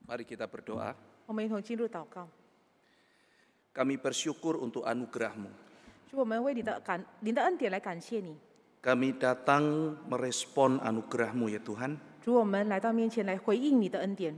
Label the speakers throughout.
Speaker 1: Mari kita berdoa.
Speaker 2: 我们一同进入祷告。
Speaker 1: Kami bersyukur untuk anugerah-Mu.
Speaker 2: 主，我们为你的恩典来感谢你。
Speaker 1: Kami datang merespon anugerah-Mu ya Tuhan.
Speaker 2: 主，我们来到面前来回应你的恩典。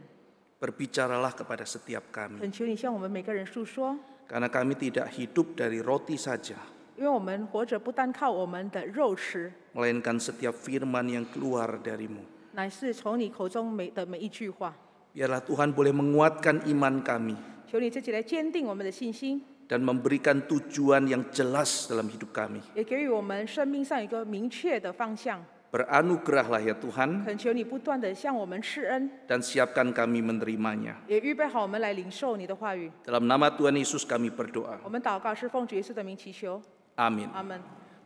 Speaker 1: Berbicaralah kepada setiap kami.
Speaker 2: 恳求你向我们每个人述说，
Speaker 1: Karena kami tidak hidup dari roti saja,
Speaker 2: 因为我们活着不单靠我们的肉食，
Speaker 1: melainkan setiap firman yang keluar dari-Mu.
Speaker 2: 乃是从你口中的每一句话。
Speaker 1: Biarlah Tuhan boleh menguatkan iman kami
Speaker 2: 求你自己来坚定我们的信心，
Speaker 1: dan memberikan tujuan yang jelas dalam hidup kami.
Speaker 2: 也给予我们生命上一个明确的方向。
Speaker 1: Beranugerahlah ya Tuhan
Speaker 2: 恳求你不断的向我们施恩，
Speaker 1: dan siapkan kami menerimanya.
Speaker 2: 也预备好我们来领受你的话语。
Speaker 1: Dalam nama Tuhan Yesus kami berdoa.
Speaker 2: 我们祷告是奉主耶稣的名祈求，
Speaker 1: Amin.
Speaker 2: 阿门。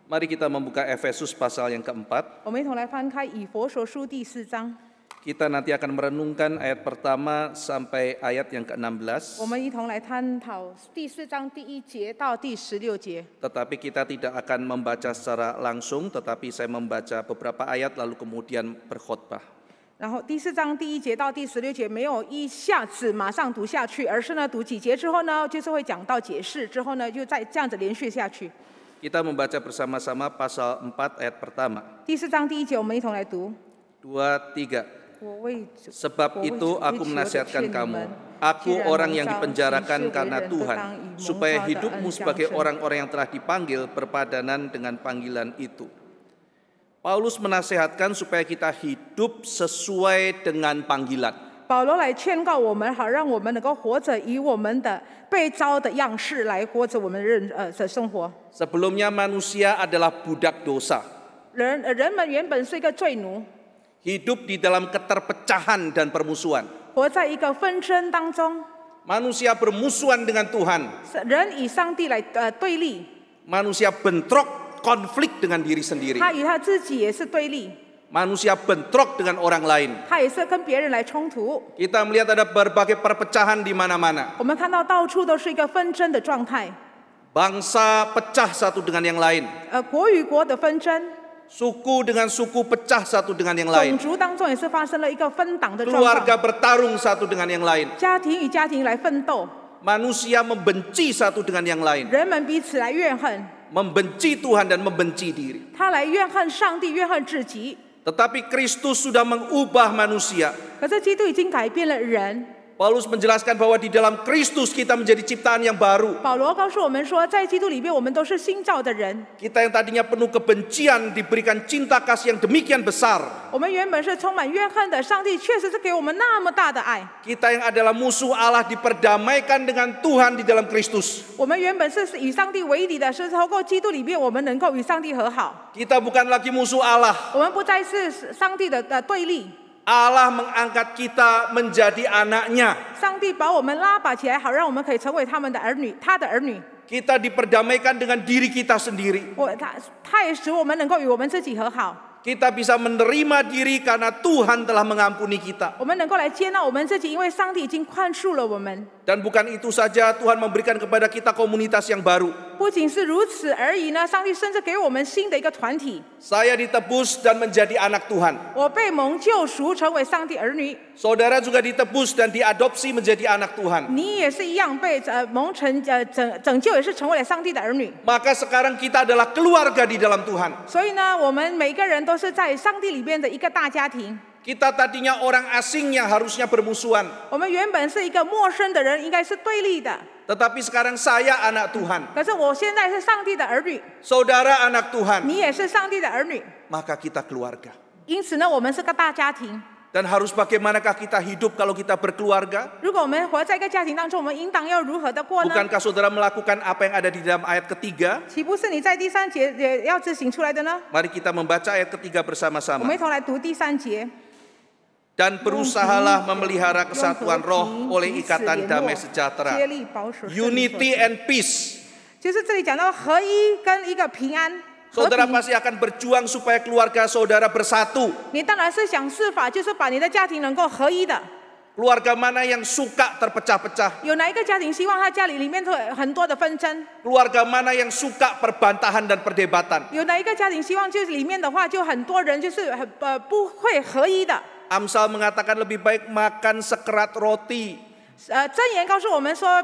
Speaker 1: Mari kita membuka Efesus pasal yang keempat.
Speaker 2: 我们一同来翻开以弗所书第4章，
Speaker 1: Kita nanti akan merenungkan ayat pertama sampai ayat yang ke-16.
Speaker 2: 我们一同来探讨第4章第1节到第16节。
Speaker 1: Tetapi kita tidak akan membaca secara langsung, tetapi saya membaca beberapa ayat lalu kemudian berkhotbah.
Speaker 2: 然后第4章第1节到第16节没有一下子马上读下去，而是呢读几节之后呢，就是会讲到解释，之后呢就再这样子连续下去。
Speaker 1: Kita membaca bersama-sama pasal 4 ayat pertama.
Speaker 2: 第4章第1节我们一同来读。
Speaker 1: 2, 3.
Speaker 2: 我为
Speaker 1: Sebab itu aku menasihatkan kamu, aku orang yang dipenjarakan karena Tuhan, supaya hidupmu sebagai orang-orang yang telah dipanggil berpadanan dengan panggilan itu. Paulus menasihatkan supaya kita hidup sesuai dengan panggilan.
Speaker 2: 保罗来劝告我们，好让我们能够活着以我们的被召的样式来活着我们的生活。
Speaker 1: Sebelumnya manusia adalah budak dosa,
Speaker 2: 人们原本是一个罪奴，
Speaker 1: hidup di dalam keterpecahan dan permusuhan.
Speaker 2: 活在一个纷争当中，
Speaker 1: Manusia bermusuhan dengan Tuhan,
Speaker 2: 人与上帝来对立，
Speaker 1: manusia bentrok konflik dengan diri sendiri,
Speaker 2: 他与他自己也是对立，
Speaker 1: manusia bentrok dengan orang lain.
Speaker 2: 他也是跟别人来冲突。
Speaker 1: Kita melihat ada berbagai perpecahan di mana-mana.
Speaker 2: 我们看到到处都是一个纷争的状态，
Speaker 1: Bangsa pecah satu dengan yang lain,
Speaker 2: 国与国的纷争，
Speaker 1: suku dengan suku pecah satu dengan yang
Speaker 2: 种
Speaker 1: lain,
Speaker 2: 族当中也是发生了一个分党的状
Speaker 1: keluarga
Speaker 2: 况，
Speaker 1: bertarung satu dengan yang lain,
Speaker 2: 家庭与家庭来奋斗，
Speaker 1: manusia membenci satu dengan yang lain,
Speaker 2: 人们彼此来怨恨，
Speaker 1: membenci Tuhan dan membenci diri.
Speaker 2: 他来怨恨上帝，怨恨自己。
Speaker 1: Tetapi Kristus sudah mengubah manusia.
Speaker 2: 可是基督已经改变了人。
Speaker 1: Paulus menjelaskan bahwa di dalam Kristus kita menjadi ciptaan yang baru.
Speaker 2: 保罗告诉我们说，在基督里面，我们都是新造的人。
Speaker 1: Kita yang tadinya penuh kebencian diberikan cinta kasih yang demikian besar.
Speaker 2: 我们原本是充满怨恨的，上帝确实是给我们那么大的爱。
Speaker 1: Kita yang adalah musuh Allah diperdamaikan dengan Tuhan di dalam Kristus.
Speaker 2: 我们原本是与上帝为敌的，是透过基督里面，我们能够与上帝和好。
Speaker 1: Kita bukan lagi musuh Allah.
Speaker 2: 我们不再是上帝的对立。
Speaker 1: Allah mengangkat kita menjadi anaknya.
Speaker 2: 上帝把我们拉拔起来，好让我们可以成为他们的儿女，他的儿女。
Speaker 1: Kita diperdamaikan dengan diri kita sendiri.
Speaker 2: 他也使我们能够与我们自己和好。
Speaker 1: Kita bisa menerima diri karena Tuhan telah mengampuni kita.
Speaker 2: 我们能够来接纳我们自己，因为上帝已经宽恕了我们。
Speaker 1: Dan bukan itu saja, Tuhan memberikan kepada kita komunitas yang baru.
Speaker 2: 不仅是如此而已呢，上帝甚至给我们新的一个团体。
Speaker 1: Saya ditebus dan menjadi anak Tuhan.
Speaker 2: 我被蒙救赎，成为上帝儿女。
Speaker 1: Saudara juga ditebus dan diadopsi menjadi anak Tuhan.
Speaker 2: 你也是一样被蒙拯救，也是成为了上帝的儿女。
Speaker 1: Maka sekarang kita adalah keluarga di dalam Tuhan.
Speaker 2: 所以呢，我们每个人都是在上帝里面的一个大家庭。
Speaker 1: Kita tadinya orang asing yang harusnya bermusuhan.
Speaker 2: 我们原本是一个陌生的人，应该是对立的。
Speaker 1: Tetapi sekarang saya anak Tuhan.
Speaker 2: 可是我现在是上帝的儿女，
Speaker 1: Saudara anak Tuhan.
Speaker 2: 你也是上帝的儿女。
Speaker 1: Maka kita keluarga.
Speaker 2: 因此呢，我们是个大家庭。
Speaker 1: Dan harus bagaimanakah kita hidup kalau kita berkeluarga?
Speaker 2: 如果我们活在一个家庭当中，我们应当要如何的过呢？
Speaker 1: Bukankah saudara melakukan apa yang ada di dalam ayat ketiga?
Speaker 2: 岂不是你在第3节也要执行出来的呢？
Speaker 1: Mari kita membaca ayat ketiga
Speaker 2: 我们
Speaker 1: bersama-sama.
Speaker 2: 一同来读第3节。
Speaker 1: Dan berusahalah memelihara kesatuan roh oleh ikatan damai sejahtera.
Speaker 2: 接力保守圣灵所
Speaker 1: Unity and peace.
Speaker 2: 就是这里讲到合一跟一个平安。
Speaker 1: Saudara
Speaker 2: 和平
Speaker 1: pasti akan berjuang supaya keluarga saudara bersatu.
Speaker 2: 你当然是想设法，就是把你的家庭能够合一的。
Speaker 1: Keluarga mana yang suka terpecah-pecah?
Speaker 2: 有哪一个家庭希望他家里面有很多的纷争？
Speaker 1: Keluarga mana yang suka perbantahan dan perdebatan?
Speaker 2: 有哪一个家庭希望就是里面的话就很多人就是不会合一的？
Speaker 1: Amsal mengatakan lebih baik makan sekerat roti.
Speaker 2: 箴言告诉我们说，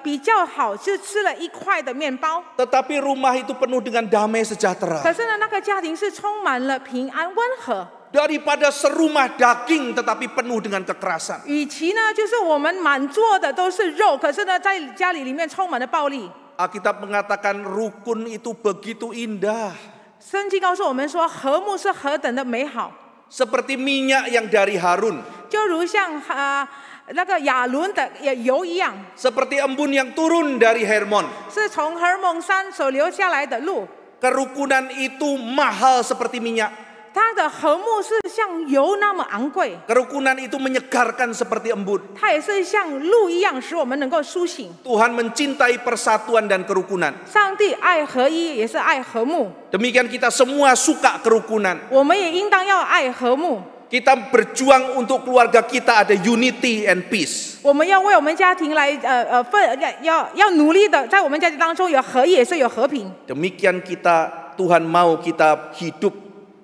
Speaker 2: 比较好就吃了1块的面包。
Speaker 1: Tetapi rumah itu penuh dengan damai sejahtera.
Speaker 2: 可是呢，那个家庭是充满了平安温和。
Speaker 1: Daripada serumah daging tetapi penuh dengan kekerasan.
Speaker 2: 与其呢，就是我们满桌的都是肉，可是呢，在家里面充满了暴力。
Speaker 1: Alkitab mengatakan rukun itu begitu indah.
Speaker 2: 圣经告诉我们说，和睦是何等的美好，
Speaker 1: Seperti minyak yang dari Harun.
Speaker 2: 就如像那个亚伦的油一样，
Speaker 1: Seperti embun yang turun dari Hermon.
Speaker 2: 是从荷尔蒙山所流下来的路。
Speaker 1: Kerukunan itu mahal seperti minyak.
Speaker 2: 它的和睦是像油那么昂贵，
Speaker 1: Kerukunan itu menyegarkan seperti embun.
Speaker 2: 它也是像露一样，使我们能够苏醒。
Speaker 1: Tuhan mencintai persatuan dan kerukunan.
Speaker 2: 上帝爱合一，也是爱和睦。
Speaker 1: Demikian kita semua suka kerukunan.
Speaker 2: 我们也应当要爱和睦。
Speaker 1: Kita berjuang untuk keluarga kita ada unity and peace.
Speaker 2: 我们要为我们家庭来要努力的，在我们家庭当中有合一，也是有和平。
Speaker 1: Demikian Tuhan mau kita hidup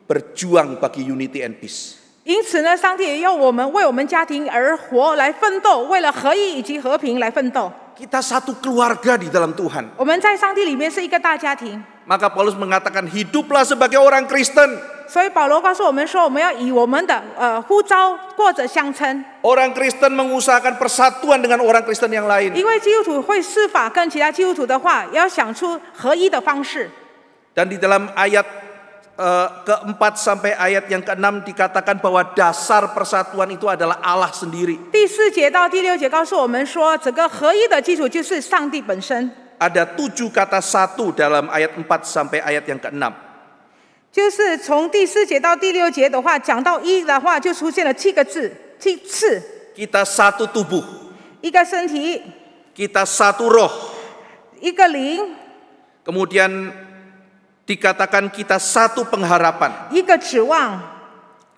Speaker 1: berjuang bagi unity and peace.
Speaker 2: 因此呢，上帝也要我们为我们家庭而活，来奋斗，为了合一以及和平来奋斗。
Speaker 1: Kita satu keluarga di dalam Tuhan.
Speaker 2: 我们在上帝里面是一个大家庭，
Speaker 1: Maka Paulus mengatakan hiduplah sebagai orang Kristen.
Speaker 2: 所以保罗告诉我们说，我们要以我们的呼召过着相称。
Speaker 1: Orang Kristen mengusahakan persatuan dengan orang Kristen yang lain.
Speaker 2: 因为基督徒会设法跟其他基督徒的话，要想出合一的方式。
Speaker 1: Dan di dalam ayat keempat sampai ayat yang keenam dikatakan bahwa dasar persatuan itu adalah Allah sendiri.
Speaker 2: 第4节到第6节告诉我们说，整个合一的基础就是上帝本身。
Speaker 1: Ada 7 kata satu dalam ayat 4 sampai ayat yang keenam.
Speaker 2: 就是从第4节到第6节的话，讲到一的话，就出现了7个字，7次。
Speaker 1: Kita satu tubuh,
Speaker 2: 一个身体，
Speaker 1: kita satu roh.
Speaker 2: 一个灵，
Speaker 1: Kemudian dikatakan kita satu pengharapan,
Speaker 2: 一个指望，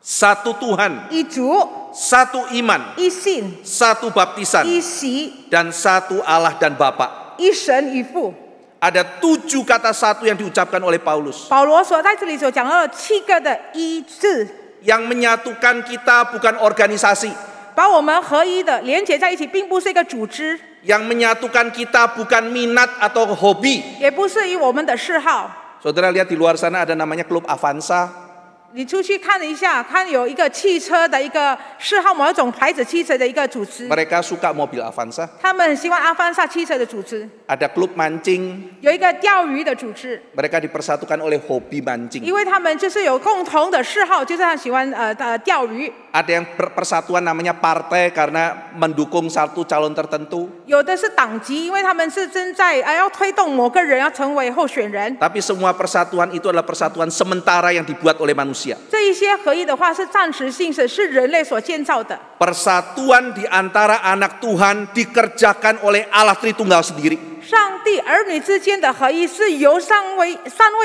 Speaker 1: satu Tuhan,
Speaker 2: 一主，
Speaker 1: satu iman,
Speaker 2: 一信，
Speaker 1: satu baptisan,
Speaker 2: 一洗，
Speaker 1: dan satu Allah dan Bapa.
Speaker 2: 一神一父。
Speaker 1: Ada 7 kata satu yang diucapkan oleh Paulus.
Speaker 2: 保罗所在这里所讲到的7个的一字，
Speaker 1: Yang menyatukan kita bukan organisasi.
Speaker 2: 把我们合一的连结在一起，并不是一个组织，
Speaker 1: Yang menyatukan kita bukan minat atau hobi.
Speaker 2: 也不是以我们的嗜好。
Speaker 1: Saudara lihat di luar sana ada namanya Klub Avanza.
Speaker 2: 你出去看了一下，看有一个汽车的一个嗜好某一种牌子汽车的一个组织，
Speaker 1: Mereka suka mobil Avanza.
Speaker 2: 他们很喜欢阿凡萨汽车的组织，
Speaker 1: Ada klub mancing.
Speaker 2: 有一个钓鱼的组织，
Speaker 1: Mereka dipersatukan oleh hobi mancing.
Speaker 2: 因为他们就是有共同的嗜好，就是他喜欢钓鱼。
Speaker 1: Ada yang persatuan namanya partai karena mendukung satu calon tertentu.
Speaker 2: 有的是党籍，因为他们是正在要推动某个人要成为候选人。
Speaker 1: Tapi semua persatuan itu adalah persatuan sementara yang dibuat oleh manusia.
Speaker 2: 这一些合一的话是暂时性的，是人类所建造的。
Speaker 1: Persatuan di antara anak Tuhan dikerjakan oleh Allah Tritunggal sendiri.
Speaker 2: 上帝儿女之间的合一是由三位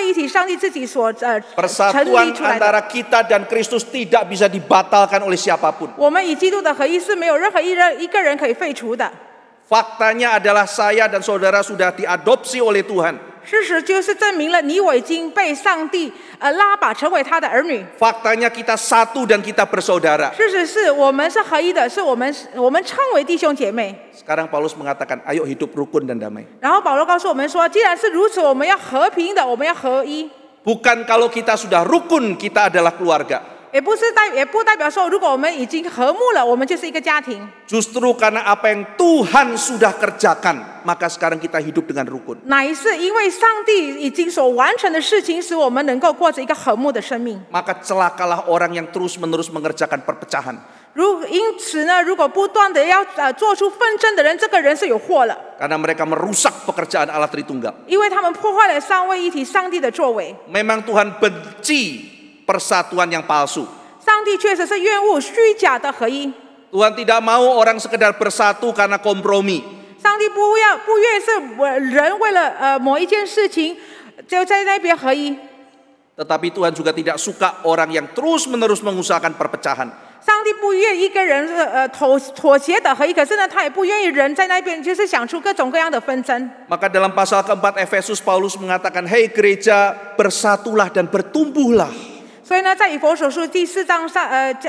Speaker 2: 一体上帝自己所成
Speaker 1: Persatuan
Speaker 2: 立出来的。
Speaker 1: antara kita dan Kristus tidak bisa dibatalkan oleh siapapun.
Speaker 2: 我们与基督的合一是没有任何一个人可以废除的。
Speaker 1: Faktanya adalah saya dan saudara sudah diadopsi oleh Tuhan.
Speaker 2: 事实就是证明了你我已经被上帝拉拔成为他的儿女。
Speaker 1: Faktanya kita satu dan kita bersaudara.
Speaker 2: 事实是我们是合一的，是我们称为弟兄姐妹。
Speaker 1: Sekarang Paulus mengatakan, ayo hidup rukun dan damai.
Speaker 2: 然后保罗告诉我们说，既然是如此，我们要和平的，我们要合一。
Speaker 1: Bukan kalau kita sudah rukun, kita adalah keluarga.
Speaker 2: 也不代表说，如果我们已经和睦了，我们就是一个家庭。
Speaker 1: Justru karena apa yang Tuhan sudah kerjakan, maka sekarang kita hidup dengan rukun.
Speaker 2: 乃是因为上帝已经所完成的事情，使我们能够过着一个和睦的生命。
Speaker 1: Maka celakalah orang yang terus-menerus mengerjakan perpecahan.
Speaker 2: 因此呢，如果不断的要做出纷争的人，这个人是有祸了，
Speaker 1: Karena mereka merusak pekerjaan Allah Tritunggal.
Speaker 2: 因为他们破坏了三位一体上帝的作为。
Speaker 1: Memang Tuhan benci persatuan yang palsu.
Speaker 2: 上帝确实是厌恶虚假的合一。
Speaker 1: Tuhan tidak mau orang sekedar bersatu karena kompromi.
Speaker 2: 上帝不愿是人为了某一件事情就在那边合一。
Speaker 1: Tetapi Tuhan juga tidak suka orang yang terus-menerus mengusahakan perpecahan.
Speaker 2: 上帝不愿一个人妥协的合一，可是呢，他也不愿意人在那边就是想出各种各样的纷争。
Speaker 1: Maka dalam pasal keempat Efesus Paulus mengatakan, "Hei gereja, bersatulah dan bertumbuhlah."
Speaker 2: 所以呢，在以弗所书第4章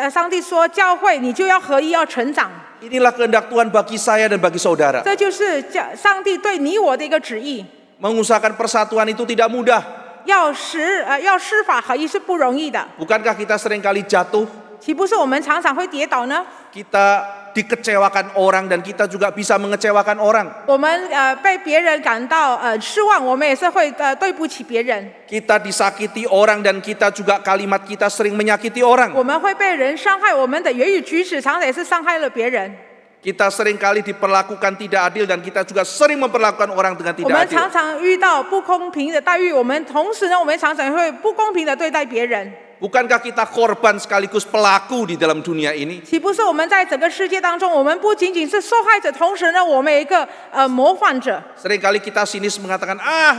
Speaker 2: 上帝说，教会你就要合一，要成长。
Speaker 1: Inilah kehendak Tuhan bagi saya dan bagi saudara.
Speaker 2: 这就是上帝对你我的一个旨意。
Speaker 1: Mengusahakan persatuan itu tidak mudah.
Speaker 2: 要施法合一是不容易的。
Speaker 1: Bukankah kita seringkali jatuh?
Speaker 2: 岂不是我们常常会跌倒呢？
Speaker 1: Kita dikecewakan orang dan kita juga bisa mengecewakan orang.
Speaker 2: 我们被别人感到失望，我们也是会对不起别人。
Speaker 1: Kita disakiti orang dan kita juga kalimat kita sering menyakiti orang.
Speaker 2: 我们会被人伤害，我们的言语举止常常也是伤害了别人。
Speaker 1: Kita seringkali diperlakukan tidak adil dan kita juga sering memperlakukan orang dengan
Speaker 2: 我
Speaker 1: tidak
Speaker 2: 们
Speaker 1: adil.
Speaker 2: 常常遇到不公平的待遇，我们同时呢，我们常常会不公平的对待别人。
Speaker 1: Bukankah kita korban sekaligus pelaku di dalam dunia ini?
Speaker 2: 岂不是我们在整个世界当中，我们不仅仅是受害者，同时呢，我们有一个模范者。
Speaker 1: Seringkali kita sinis mengatakan,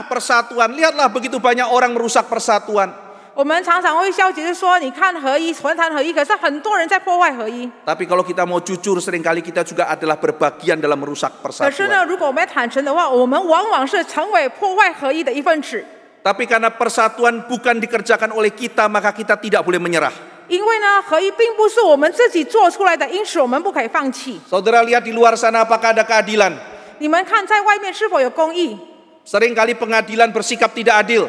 Speaker 1: persatuan, lihatlah begitu banyak orang merusak persatuan.
Speaker 2: 我们常常会消极的说，你看合一，团谈合一，可是很多人在破坏合一。
Speaker 1: Tapi kalau kita mau jujur, seringkali kita juga adalah berbagian dalam merusak
Speaker 2: 可是呢，
Speaker 1: persatuan.
Speaker 2: 如果我们坦诚的话，我们往往是成为破坏合一的一份子。
Speaker 1: Tapi karena persatuan bukan dikerjakan oleh kita, maka kita tidak boleh menyerah.
Speaker 2: 因为呢，合一并不是我们自己做出来的，因此我们不可以放弃。
Speaker 1: Saudara lihat di luar sana apakah ada keadilan?
Speaker 2: 你们看，在外面是否有公义？
Speaker 1: Seringkali pengadilan bersikap tidak adil.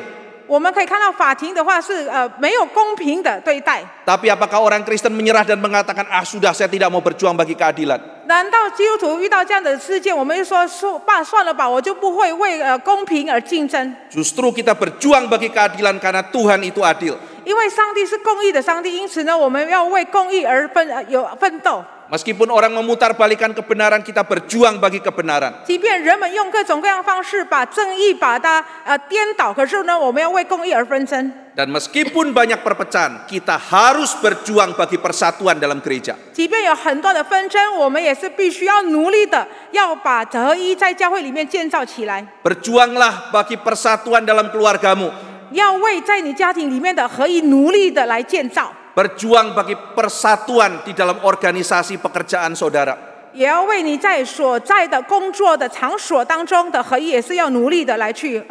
Speaker 2: 我们可以看到法庭的话是没有公平的对待。
Speaker 1: Tapi apakah orang Kristen menyerah dan mengatakan, sudah saya tidak mau berjuang bagi keadilan?
Speaker 2: 难道基督徒遇到这样的事件，我们就说算了吧，我就不会为公平而竞争？
Speaker 1: Justru kita berjuang bagi keadilan karena Tuhan itu adil.
Speaker 2: 因为上帝是公义的上帝，因此呢，我们要为公义而奋斗。
Speaker 1: Meskipun orang memutarbalikkan kebenaran, kita berjuang bagi kebenaran.
Speaker 2: 即便人们用各种各样方式把正义把它颠倒，可是呢，我们要为公义而纷争。
Speaker 1: Dan meskipun banyak perpecahan, kita harus berjuang bagi persatuan dalam gereja.
Speaker 2: 即便有很多的纷争，我们也是必须要努力的，要把合一在教会里面建造起来。
Speaker 1: Berjuanglah bagi persatuan dalam keluargamu.
Speaker 2: 要为在你家庭里面的合一努力的来建造。
Speaker 1: Berjuang bagi persatuan di dalam organisasi pekerjaan saudara.
Speaker 2: 也要为你在所在的工作的场所当中的合一，也是要努力的来去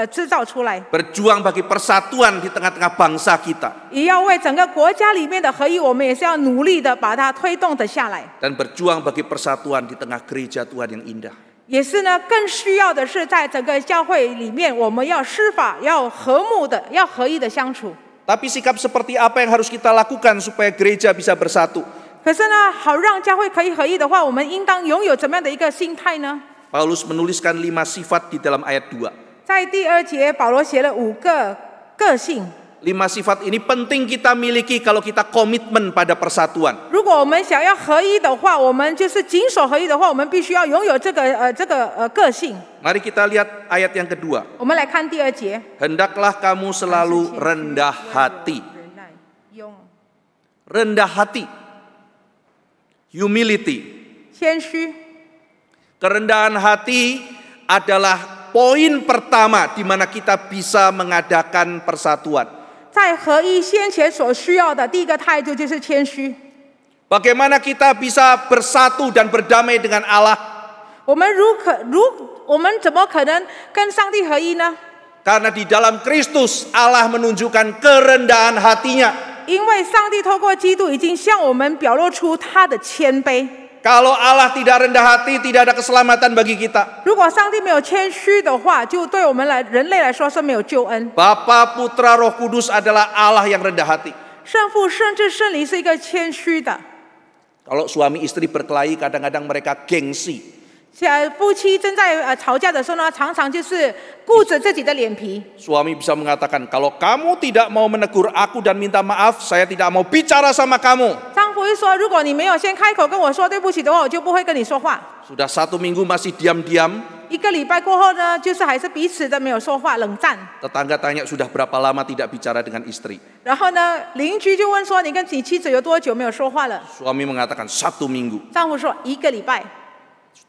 Speaker 2: 制造出来。
Speaker 1: Berjuang bagi persatuan di tengah-tengah bangsa kita.
Speaker 2: 也要为整个国家里面的合一，我们也是要努力的把它推动的下来。
Speaker 1: Dan berjuang bagi persatuan di tengah gereja Tuhan yang indah.
Speaker 2: 也是呢，更需要的是在整个教会里面，我们要施法，要和睦的，要合一的相处。
Speaker 1: Tapi sikap seperti apa yang harus kita lakukan supaya gereja bisa bersatu?
Speaker 2: 可是呢，好让教会可以合一的话，我们应当拥有怎么样的一个心态呢？
Speaker 1: Paulus menuliskan 5 sifat di dalam ayat 2.
Speaker 2: 在第2节，保罗写了5个个性。
Speaker 1: 5 sifat ini penting kita miliki kalau kita komitmen pada persatuan.
Speaker 2: 如果我们想要合一的话，我们就是谨守合一的话，我们必须要拥有这个个性。
Speaker 1: Mari kita lihat ayat yang kedua.
Speaker 2: 我们来看第2节。
Speaker 1: Hendaklah kamu selalu rendah hati. Rendah hati. Humility.
Speaker 2: 谦虚。
Speaker 1: Kerendahan hati adalah poin pertama di mana kita bisa mengadakan persatuan.
Speaker 2: 在合一先前所需要的第一个态度就是谦虚。
Speaker 1: Bagaimana kita bisa bersatu dan berdamai dengan Allah?
Speaker 2: 我们我们怎么可能跟上帝合一呢？
Speaker 1: Karena di dalam Kristus Allah menunjukkan kerendahan hatinya.
Speaker 2: 因为上帝透过基督已经向我们表露出他的谦卑。
Speaker 1: Kalau Allah tidak rendah hati, tidak ada keselamatan bagi kita.
Speaker 2: 如果上帝没有谦虚的话，就对我们人类来说是没有救恩。
Speaker 1: Bapa, Putra, Roh Kudus adalah Allah yang rendah hati.
Speaker 2: 圣父、圣子、圣灵是一个谦虚的。
Speaker 1: Kalau suami istri berkelahi, kadang-kadang mereka gengsi.
Speaker 2: 夫妻正在吵架的时候呢，常常就是顾着自己的脸皮。
Speaker 1: Suami bisa mengatakan, kalau kamu tidak mau menegur aku dan minta maaf, saya tidak mau bicara sama kamu.
Speaker 2: 丈夫会说：“如果你没有先开口跟我说对不起的话，我就不会跟你说话。”
Speaker 1: Sudah 1 minggu masih diam-diam.
Speaker 2: 1个礼拜过后呢，就是还是彼此的没有说话，冷战。
Speaker 1: Tetangga tanya sudah berapa lama tidak bicara dengan istri.
Speaker 2: 然后呢，邻居就问说：“你跟你妻子有多久没有说话了
Speaker 1: Suami mengatakan 1 minggu. ？”
Speaker 2: 丈夫说：“1个礼拜。”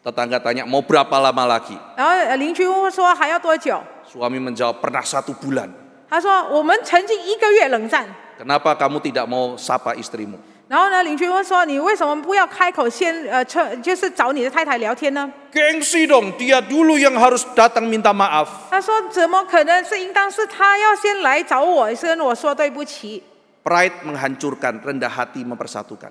Speaker 1: Tetangga tanya mau berapa lama lagi.
Speaker 2: 然后邻居说：“还要多久
Speaker 1: Suami menjawab pernah 1 bulan.？”
Speaker 2: 他说：“我们曾经1个月冷战。”
Speaker 1: Kenapa kamu tidak mau sapa istrimu?
Speaker 2: 然后呢，邻居问说：“你为什么不要开口先就是找你的太太聊天呢
Speaker 1: Gengsi dong, dia dulu yang harus datang minta maaf.？”
Speaker 2: 他说：“怎么可能是应当是他要先来找我，跟我说对不起。”
Speaker 1: Pride menghancurkan, rendah hati mempersatukan.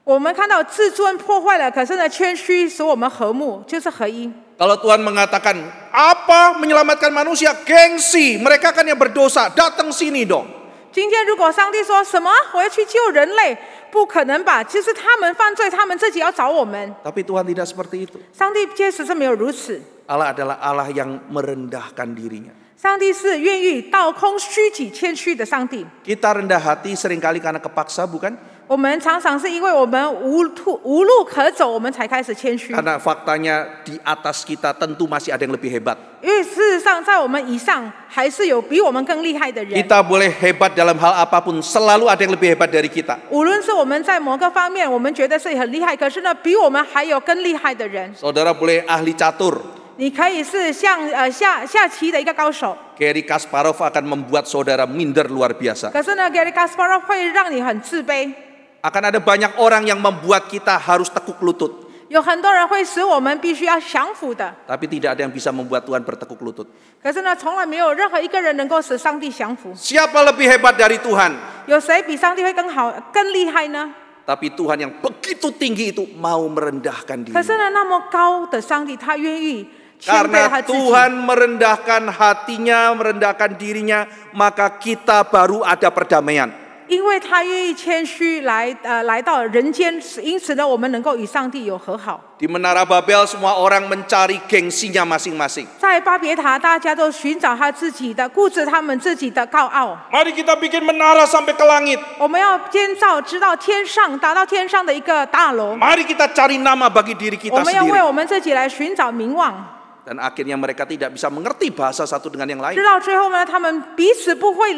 Speaker 2: 我们看到自尊破坏了，可是呢，谦虚使我们和睦，就是合一。
Speaker 1: Kalau Tuhan mengatakan, apa menyelamatkan manusia? Gengsi, mereka kan yang berdosa, datang sini dong.
Speaker 2: 今天如果上帝说什么我要去救人类，不可能吧？其实他们犯罪，他们自己要找我们。
Speaker 1: Tapi Tuhan tidak seperti itu.
Speaker 2: 上帝确实是没有如此。
Speaker 1: Allah adalah Allah yang merendahkan dirinya.
Speaker 2: 上帝是愿意倒空虚己、谦虚的上帝。
Speaker 1: Kita rendah hati seringkali karena kepaksa, bukan?
Speaker 2: 我们常常是因为我们无路可走，我们才开始谦虚。
Speaker 1: Karena faktanya di atas kita tentu masih ada yang lebih hebat.
Speaker 2: 因为事实上，在我们以上还是有比我们更厉害的人。
Speaker 1: Kita boleh hebat dalam hal apapun, selalu ada yang lebih hebat dari kita.
Speaker 2: 无论是我们在某个方面，我们觉得是很厉害，可是呢，比我们还有更厉害的人。
Speaker 1: Saudara boleh ahli catur.
Speaker 2: 你可以是像下棋的一个高手，
Speaker 1: Garry Kasparov akan membuat saudara minder luar biasa.
Speaker 2: 可是呢 ，Garry Kasparov 会让你很自卑。
Speaker 1: Akan ada banyak orang yang membuat kita harus tekuk lutut.
Speaker 2: 有很多人会使我们必须要降服的，
Speaker 1: Tapi tidak ada yang bisa membuat Tuhan bertekuk lutut.
Speaker 2: 可是呢，从来没有任何一个人能够使上帝降服。
Speaker 1: Siapa lebih hebat dari Tuhan?
Speaker 2: 有谁比上帝会更好、更厉害呢？
Speaker 1: Tapi Tuhan yang begitu tinggi itu mau merendahkan
Speaker 2: 可
Speaker 1: diri.
Speaker 2: 是呢，那么高的上帝，他愿意谦卑
Speaker 1: Karena
Speaker 2: 他自己。
Speaker 1: Tuhan merendahkan hatinya, merendahkan dirinya, maka kita baru ada perdamaian.
Speaker 2: 因为他愿意谦虚来到人间，因此呢，我们能够与上帝有和好。
Speaker 1: Di Menara Babel semua orang mencari gengsinya masing-masing.
Speaker 2: 在巴别塔，大家都寻找他自己的，顾着他们自己的高傲。
Speaker 1: Mari kita bikin menara sampai ke langit.
Speaker 2: 我们要建造直到天上，达到天上的一个大楼。
Speaker 1: Mari kita cari nama bagi diri
Speaker 2: 我
Speaker 1: kita
Speaker 2: 们要为
Speaker 1: sendiri.
Speaker 2: 我们自己来寻找名望。
Speaker 1: Dan akhirnya mereka tidak bisa mengerti bahasa satu dengan yang lain.
Speaker 2: 直到最后呢，他们彼此不会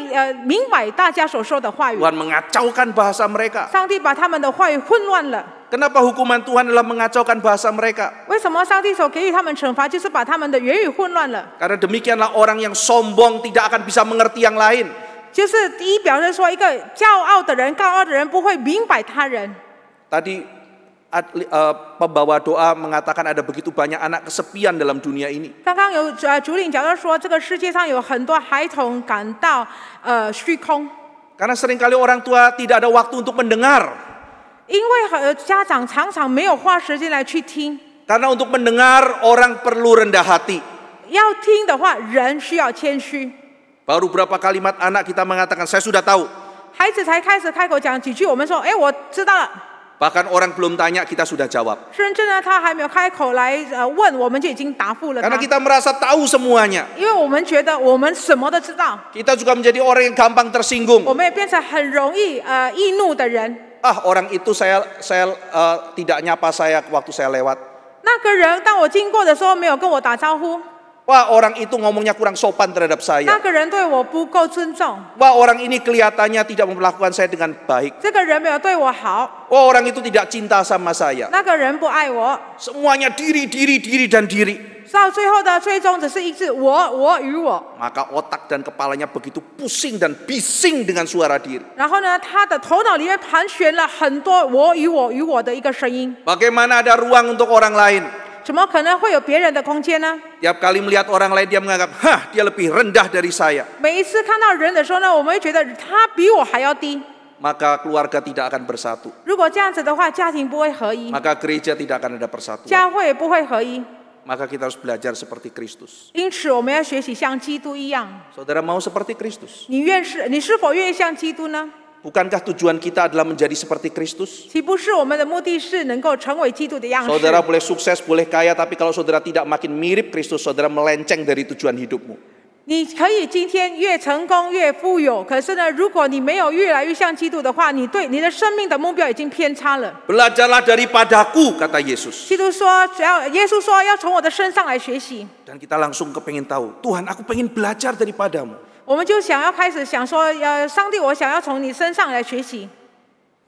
Speaker 2: 明白大家所说的话语。
Speaker 1: Tuhan mengacaukan bahasa mereka.
Speaker 2: 上帝把他们的话语混乱了。
Speaker 1: Kenapa hukuman Tuhan adalah mengacaukan bahasa mereka?
Speaker 2: 为什么上帝所给予他们惩罚，就是把他们的言语混乱了？
Speaker 1: Karena demikianlah orang yang sombong tidak akan bisa mengerti yang lain.
Speaker 2: 就是第一表示说，一个骄傲的人、高傲的人不会明白他人。
Speaker 1: Tadi pembawa doa mengatakan ada begitu banyak anak kesepian dalam dunia ini.
Speaker 2: 刚刚有主领讲到说，这个世界上有很多孩童感到虚空，
Speaker 1: Karena seringkali orang tua tidak ada waktu untuk mendengar.
Speaker 2: 因为家长常常没有花时间来去听。
Speaker 1: Karena untuk mendengar orang perlu rendah hati.
Speaker 2: 要听的话，人需要谦虚。
Speaker 1: Baru berapa kalimat anak kita mengatakan saya sudah tahu.
Speaker 2: 孩子才开始开口讲几句，我们说，哎，我知道了。
Speaker 1: Bahkan orang belum tanya kita sudah jawab.
Speaker 2: 甚至呢，他还没有开口来问，我们就已经答复了他。
Speaker 1: Karena kita merasa tahu semuanya.
Speaker 2: 因为我们觉得我们什么都知道，
Speaker 1: Kita juga menjadi orang yang gampang tersinggung.
Speaker 2: 我们也变成很容易易怒的人。
Speaker 1: Orang itu saya tidak nyapa saya waktu saya lewat.
Speaker 2: 那个人当我经过的时候没有跟我打招呼，
Speaker 1: Wah, orang itu ngomongnya kurang sopan terhadap
Speaker 2: 那
Speaker 1: saya.
Speaker 2: 个人对我不够尊重，
Speaker 1: Wah, orang ini kelihatannya tidak memperlakukan saya dengan baik.
Speaker 2: 这个人没有对我好，
Speaker 1: Wah, orang itu tidak cinta sama saya.
Speaker 2: 那个人不爱我，
Speaker 1: Semuanya diri, dan diri.
Speaker 2: 到最后的最终只是一致我与我。
Speaker 1: Maka otak dan kepalanya begitu pusing dan bising dengan suara diri.
Speaker 2: 然后呢，他的头脑里面盘旋了很多我与我的一个声音。
Speaker 1: Bagaimana ada ruang untuk orang lain?
Speaker 2: 怎么可能会有别人的空间呢？
Speaker 1: Tiap kali melihat orang lain dia menganggap, dia lebih rendah dari saya.
Speaker 2: 每一次看到人的时候呢，我们会觉得他比我还要低。
Speaker 1: Maka keluarga tidak akan bersatu.
Speaker 2: 如果这样子的话，家庭不会合一，
Speaker 1: Maka gereja tidak akan ada persatuan.
Speaker 2: 教会也不会合一。
Speaker 1: Maka kita harus belajar seperti Kristus.
Speaker 2: 因此，我们要学习像基督一样。
Speaker 1: Saudara mau seperti Kristus?
Speaker 2: 你是否愿意像基督呢？
Speaker 1: Bukankah tujuan kita adalah menjadi seperti Kristus?
Speaker 2: 岂不是我们的目的是能够成为基督的样式？
Speaker 1: Saudara boleh sukses, boleh kaya, tapi kalau saudara tidak makin mirip Kristus, saudara melenceng dari tujuan hidupmu.
Speaker 2: 你可以今天越成功越富有，可是呢，如果你没有越来越像基督的话，你对你的生命的目标已经偏差了。
Speaker 1: Belajarlah daripadaku, kata Yesus.
Speaker 2: 基督说，耶稣说要从我的身上来学习。
Speaker 1: Dan kita langsung kepengen tahu, Tuhan aku pengen belajar daripadamu.
Speaker 2: 我们就想要开始想说，上帝，我想要从你身上来学习。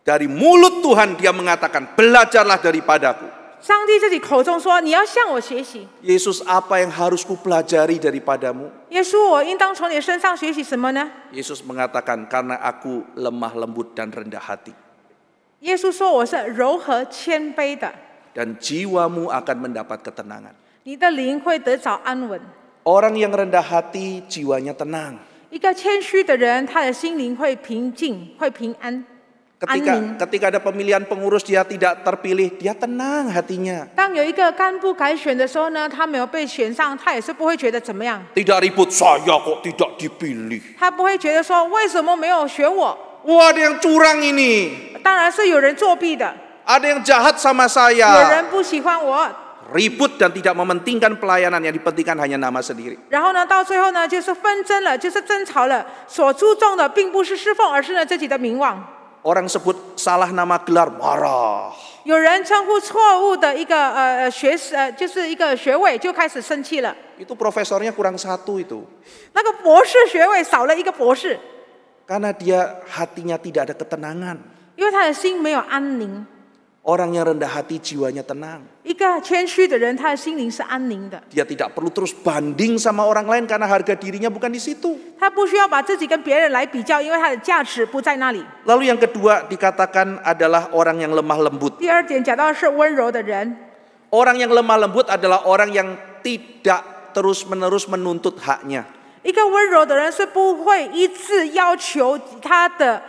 Speaker 1: Dari mulut Tuhan dia mengatakan, belajarlah daripadaku.
Speaker 2: 上帝自己口中说，你要向我学习。
Speaker 1: Yesus, apa yang harus kupelajari daripadamu?
Speaker 2: 耶稣，我应当从你身上学习什么呢？
Speaker 1: Yesus mengatakan, karena aku lemah lembut dan rendah hati.
Speaker 2: 耶稣说，我是柔和谦卑的，
Speaker 1: Dan jiwamu akan mendapat ketenangan.
Speaker 2: 你的灵会得着安稳。
Speaker 1: Orang yang rendah hati jiwanya tenang.
Speaker 2: 一个谦虚的人，他的心灵会平静，会平安。
Speaker 1: Ketika ada pemilihan pengurus dia tidak terpilih, dia tenang hatinya.
Speaker 2: 当有一个干部改选的时候呢，他没有被选上，他也是不会觉得怎么样。
Speaker 1: Tidak ribut, saya kok tidak dipilih.
Speaker 2: 他不会觉得说为什么没有选我？
Speaker 1: Wah, ada yang curang ini.
Speaker 2: 当然是有人作弊的，
Speaker 1: Ada yang jahat sama
Speaker 2: 有
Speaker 1: saya.
Speaker 2: 人不喜欢我。
Speaker 1: Ribut dan tidak mementingkan pelayanan, yang dipentingkan hanya nama sendiri.
Speaker 2: 然后呢，到最后呢，就是纷争了，就是争吵了。所注重的并不是侍奉，而是呢自己的名望。
Speaker 1: Orang sebut salah nama gelar, marah.
Speaker 2: 有人称呼错误的一个就是一个学位，就开始生气了。
Speaker 1: Itu profesornya kurang satu itu.
Speaker 2: 那个博士学位少了一个博士，
Speaker 1: Karena dia hatinya tidak ada ketenangan.
Speaker 2: 因为他的心没有安宁。
Speaker 1: Orang yang rendah hati jiwanya tenang.
Speaker 2: 一个谦虚的人，他的心灵是安宁的。
Speaker 1: Dia tidak perlu terus banding sama orang lain karena harga dirinya bukan di situ.
Speaker 2: 他不需要把自己跟别人来比较，因为他的价值不在那里。
Speaker 1: Lalu yang kedua dikatakan adalah orang yang lemah lembut.
Speaker 2: 第二点讲到是温柔的人，
Speaker 1: Orang yang lemah lembut adalah orang yang tidak terus-menerus menuntut haknya.
Speaker 2: 一个温柔的人是不会一致要求他的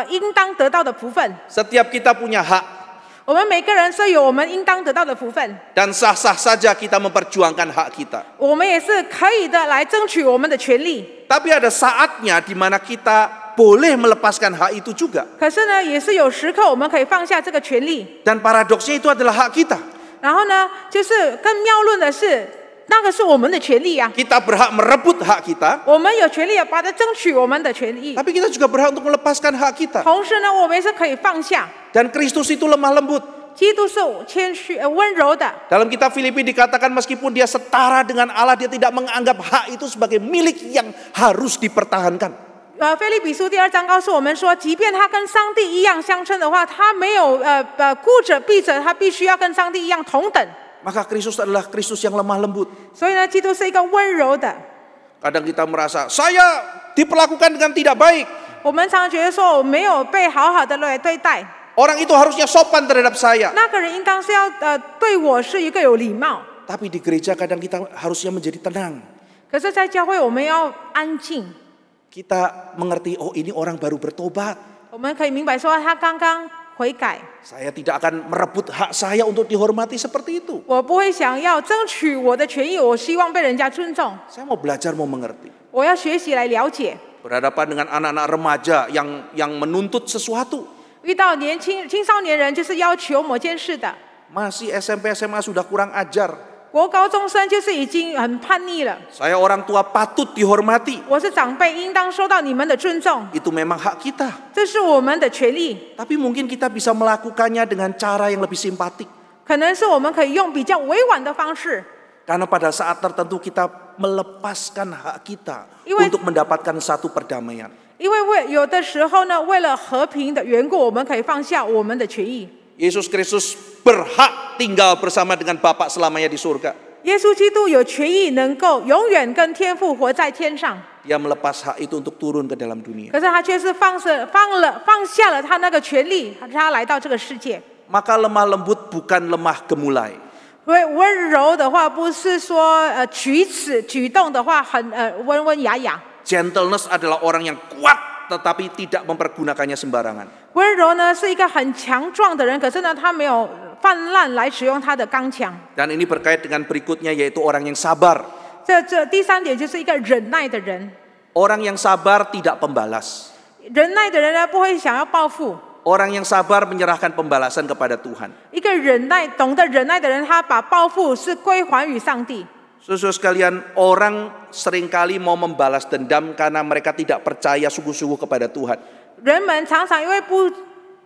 Speaker 2: 应当得到的福分。
Speaker 1: Setiap kita punya hak
Speaker 2: 我们每个人是有我们应当得到的福分，
Speaker 1: dan sah-sah saja kita memperjuangkan hak kita.
Speaker 2: 我们也是可以的来争取我们的权利。
Speaker 1: Tapi ada saatnya di mana kita boleh melepaskan hak itu juga.
Speaker 2: 可是呢，也是有时刻我们可以放下这个权利。
Speaker 1: Dan paradoksnya itu adalah hak kita.
Speaker 2: 然后呢，就是更妙论的是，那个是我们的权利啊，
Speaker 1: Kita berhak merebut hak kita,
Speaker 2: 我们有权利要把它争取我们的权利。
Speaker 1: tapi kita juga berhak untuk melepaskan hak kita.
Speaker 2: 同时呢，我们也是可以放下。
Speaker 1: Dan Kristus itu lemah lembut.
Speaker 2: 基督是谦虚、温柔的。
Speaker 1: Dalam kitab Filipi dikatakan meskipun dia setara dengan Allah, dia tidak menganggap hak itu sebagai milik yang harus dipertahankan.
Speaker 2: 腓立比书第2章告诉我们说，即便他跟上帝一样相称的话，他没有顾着避着，他必须要跟上帝一样同等。
Speaker 1: Maka Kristus adalah Kristus yang lemah lembut.
Speaker 2: 所以呢，基督是一个温柔的。
Speaker 1: Kadang kita merasa saya diperlakukan dengan tidak baik.
Speaker 2: 我们常常觉得说，我没有被好好的来对待。
Speaker 1: Orang itu harusnya sopan terhadap saya.
Speaker 2: 那个人应当是要对我是一个有礼貌。
Speaker 1: Tapi di gereja kadang kita harusnya menjadi tenang.
Speaker 2: 可是，在教会我们要安静。
Speaker 1: Kita mengerti, oh ini orang baru bertobat.
Speaker 2: 我们可以明白说，他刚刚悔改。
Speaker 1: Saya tidak akan merebut hak saya untuk dihormati seperti itu.
Speaker 2: 我不会想要争取我的权益，我希望被人家尊重。
Speaker 1: Saya mau belajar, mau mengerti.
Speaker 2: 我要学习来了解。
Speaker 1: Berhadapan dengan anak-anak remaja yang menuntut sesuatu.
Speaker 2: 遇到青少年人，就是要求某件事的。
Speaker 1: Masih SMP SMA sudah kurang ajar.
Speaker 2: 国高中生就是已经很叛逆了。
Speaker 1: Saya orang tua patut dihormati.
Speaker 2: 我是长辈，应当受到你们的尊重，
Speaker 1: Itu memang hak kita.
Speaker 2: 这是我们的权利。
Speaker 1: Tapi mungkin kita bisa melakukannya dengan cara yang lebih simpatik.
Speaker 2: 可能是我们可以用比较委婉的方式，
Speaker 1: Karena pada saat tertentu kita melepaskan hak kita
Speaker 2: Iwan-
Speaker 1: untuk mendapatkan satu perdamaian.
Speaker 2: 因为有的时候呢，为了和平的缘故，我们可以放下我们的权益。
Speaker 1: Yesus Kristus berhak tinggal bersama dengan Bapa selamanya di surga.
Speaker 2: 耶稣基督有权益能够永远跟天父活在天上，
Speaker 1: Dia melepas hak itu untuk turun ke dalam dunia.
Speaker 2: 可是他却是放下了他那个权利，他来到这个世界。
Speaker 1: Maka lemah lembut bukan lemah gemulai.
Speaker 2: 所以温柔的话，不是说举动的话很温文雅雅。
Speaker 1: Gentleness adalah orang yang kuat tetapi tidak mempergunakannya sembarangan.
Speaker 2: 温柔呢是一个很强壮的人，可是呢他没有泛滥来使用他的刚强。
Speaker 1: Dan ini berkait dengan berikutnya yaitu orang yang sabar.
Speaker 2: 这第三点就是一个忍耐的人。
Speaker 1: Orang yang sabar tidak pembalas.
Speaker 2: 忍耐的人呢不会想要报复。
Speaker 1: Orang yang sabar menyerahkan pembalasan kepada Tuhan.
Speaker 2: 一个懂得忍耐的人，他把报复是归还于上帝。
Speaker 1: Saudara sekalian, orang seringkali mau membalas dendam karena mereka tidak percaya sungguh-sungguh kepada Tuhan.
Speaker 2: 人们常常因为不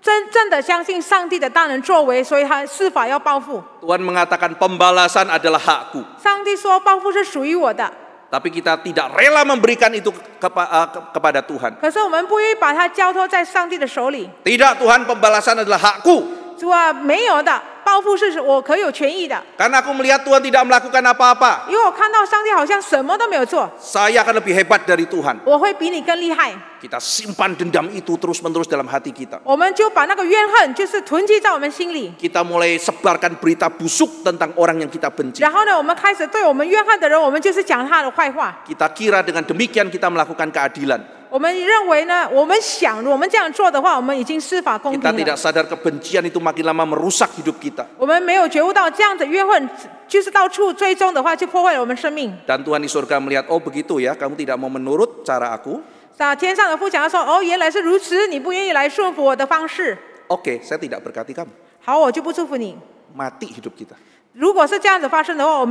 Speaker 2: 真正的相信上帝的大能作为，所以他是否要报复？
Speaker 1: Tuhan mengatakan pembalasan adalah hakku.
Speaker 2: 上帝说报复是属于我的，
Speaker 1: Tapi kita tidak rela memberikan itu kepada Tuhan.
Speaker 2: 可是我们不愿意把它交托在上帝的手里。
Speaker 1: Tidak, Tuhan, pembalasan adalah hakku.
Speaker 2: 主啊，没有的，报报复是我可有权益的。
Speaker 1: Karena aku melihat Tuhan tidak melakukan apa-apa.
Speaker 2: 因为我看到上帝好像什么都没有做，
Speaker 1: Saya akan lebih hebat dari Tuhan.
Speaker 2: 我会比你更厉害。
Speaker 1: Kita simpan dendam itu terus-menerus dalam hati kita.
Speaker 2: 我们就把那个怨恨就是囤积在我们心里。
Speaker 1: Kita mulai sebarkan berita busuk tentang orang yang kita benci.
Speaker 2: 然后呢，我们开始对我们怨恨的人，我们就是讲他的坏话。
Speaker 1: Kita kira dengan demikian kita melakukan keadilan.
Speaker 2: 我们认为呢，我们想，我们这样做的话，我们已经司法公
Speaker 1: Kita
Speaker 2: 平
Speaker 1: tidak
Speaker 2: 了。
Speaker 1: sadar kebencian itu makin lama merusak hidup kita.
Speaker 2: 我们没有觉悟到这样的怨恨，就是到处追踪的话，就破坏了我们生命。
Speaker 1: Dan Tuhan di surga melihat, oh begitu ya, kamu tidak mau menurut cara aku.
Speaker 2: 天上的父讲说，哦，原来是如此，你不愿意来顺服我的方式。
Speaker 1: Oke, saya tidak berkati kamu.
Speaker 2: 好，我就不祝福你。
Speaker 1: Mati hidup kita.
Speaker 2: 如果是这样子发生的话，我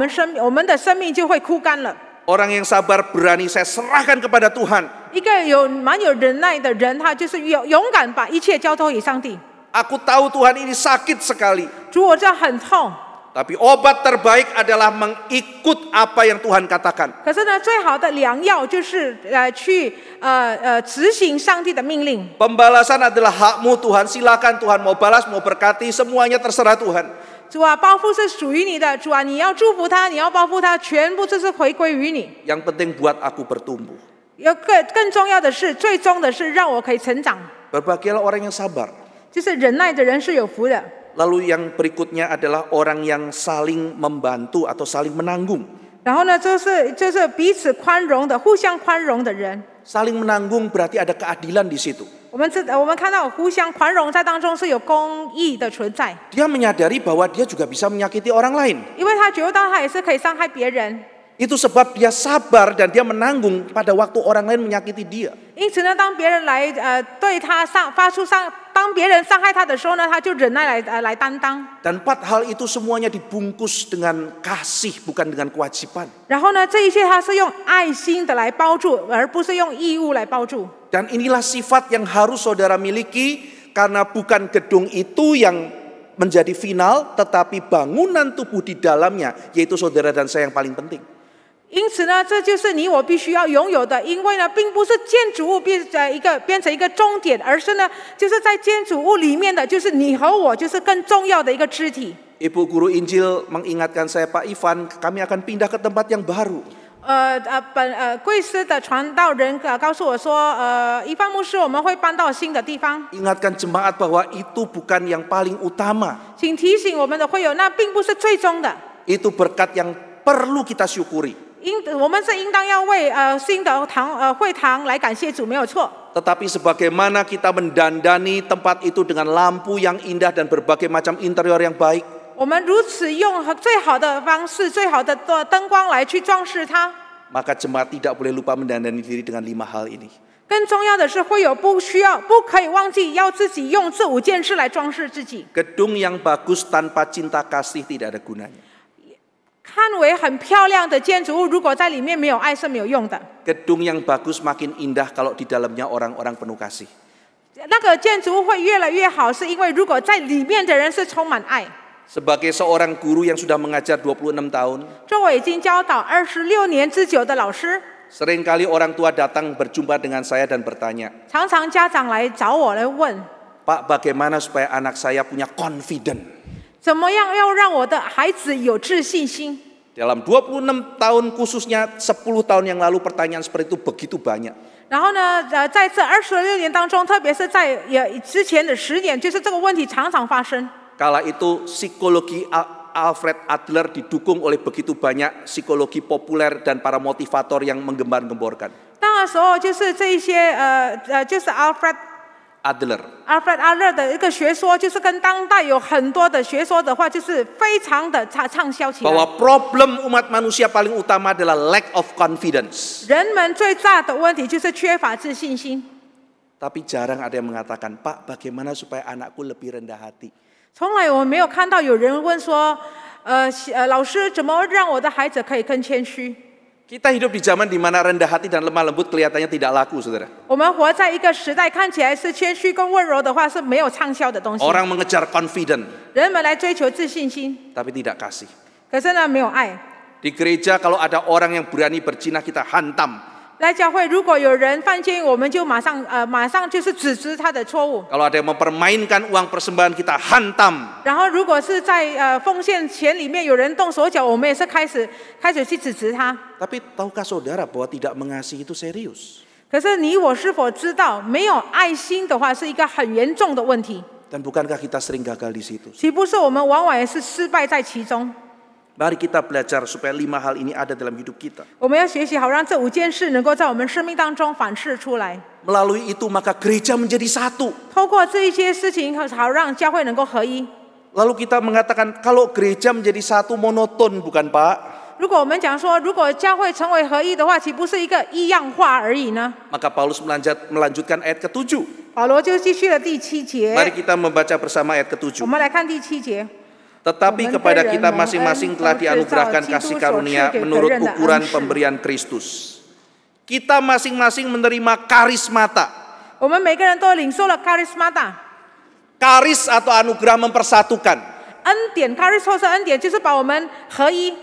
Speaker 2: 们的生命就会枯干了。
Speaker 1: Orang yang sabar berani saya serahkan kepada Tuhan.
Speaker 2: 一个蛮有忍耐的人，他就是勇敢把一切交托给上帝。
Speaker 1: Aku tahu Tuhan ini sakit sekali.
Speaker 2: 主，我知道很痛，
Speaker 1: Tapi obat terbaik adalah mengikut apa yang Tuhan katakan.
Speaker 2: 可是呢，最好的良药就是去执行上帝的命令。
Speaker 1: Pembalasan adalah hakmu Tuhan. Silakan Tuhan mau balas, mau berkati, semuanya terserah Tuhan.
Speaker 2: 主啊，报复是属于你的。主啊，你要祝福他，你要报复他，全部就是回归于你。
Speaker 1: Yang penting buat aku bertumbuh.
Speaker 2: 更重要的是，最终的是让我可以成长。
Speaker 1: Berbahagialah orang yang sabar.
Speaker 2: 就是忍耐的人是有福的。
Speaker 1: Lalu yang berikutnya adalah orang yang saling membantu atau saling menanggung.
Speaker 2: 然后呢，就是彼此宽容的，互相宽容的人。
Speaker 1: Saling menanggung berarti ada keadilan di situ.
Speaker 2: 我们看到互相宽容在当中是有公义的存在，
Speaker 1: Dia menyadari bahwa dia juga bisa menyakiti orang lain.
Speaker 2: 因为他觉得他也是可以伤害别人。
Speaker 1: Itu sebab dia sabar dan dia menanggung pada waktu orang lain menyakiti dia.
Speaker 2: 因此呢，当别人来对他当别人伤害他的时候呢，他就忍耐来担当。
Speaker 1: Dan 4 hal itu semuanya dibungkus dengan kasih bukan dengan kewajiban.
Speaker 2: 然后呢，这一切他是用爱心的来包住，而不是用义务来包住。
Speaker 1: Dan inilah sifat yang harus saudara miliki karena bukan gedung itu yang menjadi final tetapi bangunan tubuh di dalamnya yaitu saudara dan saya yang paling penting.
Speaker 2: 因此呢，这就是你我必须要拥有的，因为呢，并不是建筑物变成一个终点，而是呢，就是在建筑物里面的，就是你和我，就是更重要的一个肢体。
Speaker 1: Ibu guru Injil mengingatkan saya, Pak Ivan, kami akan pindah ke tempat yang baru.
Speaker 2: 贵司的传道人告诉我说，一方牧师，我们会搬到新的地方。
Speaker 1: Ingatkan jemaat bahwa itu bukan yang paling utama.
Speaker 2: 请提醒我们的会友，那并不是最终的。
Speaker 1: Itu berkat yang perlu kita syukuri.
Speaker 2: 我们是应当要为新的会堂来感谢主，没有错。
Speaker 1: Tetapi sebagaimana kita mendandani tempat itu dengan lampu yang indah dan berbagai macam interior yang baik,
Speaker 2: 我们如此用最好的方式、最好的灯光来去装饰它。
Speaker 1: maka jemaat tidak boleh lupa mendandani diri dengan 5 hal ini.
Speaker 2: 更重要的是，会友不可以忘记要自己用这5件事来装饰自己。
Speaker 1: Gedung yang bagus tanpa cinta kasih tidak ada gunanya.
Speaker 2: 看为很漂亮的建筑物，如果在里面没有爱是没有用的。
Speaker 1: Gedung yang bagus makin indah kalau di dalamnya orang-orang penuh kasih.
Speaker 2: 那个建筑物会越来越好，是因为如果在里面的人是充满爱。
Speaker 1: Sebagai seorang guru yang sudah mengajar 26 tahun,
Speaker 2: 作为已经教导26年之久的老师，
Speaker 1: seringkali orang tua datang berjumpa dengan saya dan bertanya,
Speaker 2: 常常家长来找我来问，
Speaker 1: Pak, bagaimana supaya anak saya punya confident?
Speaker 2: 怎么样要让我的孩子有自信心？
Speaker 1: Dalam 26 tahun khususnya 10 tahun yang lalu pertanyaan seperti itu begitu banyak.
Speaker 2: 然后呢，在这26年当中，特别是在之前的10年，就是这个问题常常发生。
Speaker 1: Kala itu psikologi Alfred Adler didukung oleh begitu banyak psikologi populer dan para motivator yang menggembar-gemborkan.
Speaker 2: 那时候就是这一些就是 Alfred Adler 的一个学说，就是跟当代有很多的学说的话，就是非常的畅销起来。
Speaker 1: Bahwa problem umat manusia paling utama adalah lack of confidence.
Speaker 2: 人们最大的问题就是缺乏自信心。
Speaker 1: Tapi jarang ada yang mengatakan, Pak, bagaimana supaya anakku lebih rendah hati?
Speaker 2: 从来我没有看到有人问说，老师怎么让我的孩子可以更谦虚？
Speaker 1: Kita hidup di zaman di mana rendah hati dan lemah lembut kelihatannya tidak laku, saudara.
Speaker 2: 我们活在一个时代，看起来是谦虚跟温柔的话是没有畅销的东西。
Speaker 1: Orang mengejar confident,
Speaker 2: 人们来追求自信心，
Speaker 1: tapi tidak kasih.
Speaker 2: 可是呢没有爱。
Speaker 1: Di gereja kalau ada orang yang berani berzina kita hantam.
Speaker 2: 来教会，如果有人犯奸，我们就马上就是指责他的错误。
Speaker 1: Kalau ada yang mempermainkan uang persembahan, kita hantam.
Speaker 2: 然后，如果是在奉献钱里面有人动手脚，我们也是开始去指责他。
Speaker 1: Tapi tahukah saudara bahwa tidak mengasihi itu serius?
Speaker 2: 可是你我是否知道，没有爱心的话是一个很严重的问题？
Speaker 1: Dan bukankah kita sering gagal di situ?
Speaker 2: 岂不是我们往往也是失败在其中？
Speaker 1: Mari kita belajar supaya 5 hal ini ada dalam hidup kita.
Speaker 2: 我们要学习好，让这5件事能够在我们生命当中反射出来。
Speaker 1: Melalui itu maka gereja menjadi satu.
Speaker 2: 透过这一些事情，好让教会能够合一。
Speaker 1: Lalu kita mengatakan kalau gereja menjadi satu monoton, bukan Pak?
Speaker 2: 如果我们讲说，如果教会成为合一的话，岂不是一个一样化而已呢？
Speaker 1: Maka Paulus melanjutkan ayat ke-7.
Speaker 2: 保罗就继续了第7节。
Speaker 1: Mari kita membaca bersama ayat
Speaker 2: 我
Speaker 1: ke-7.
Speaker 2: 们来看第7节。
Speaker 1: Tetapi kepada kita masing-masing telah dianugerahkan kasih karunia menurut ukuran pemberian Kristus. Kita masing-masing menerima karismata.
Speaker 2: 我们每个人都领受了 charismata。
Speaker 1: Karis atau anugerah mempersatukan.
Speaker 2: 恩典 charis 或是恩典，就是把我们合一。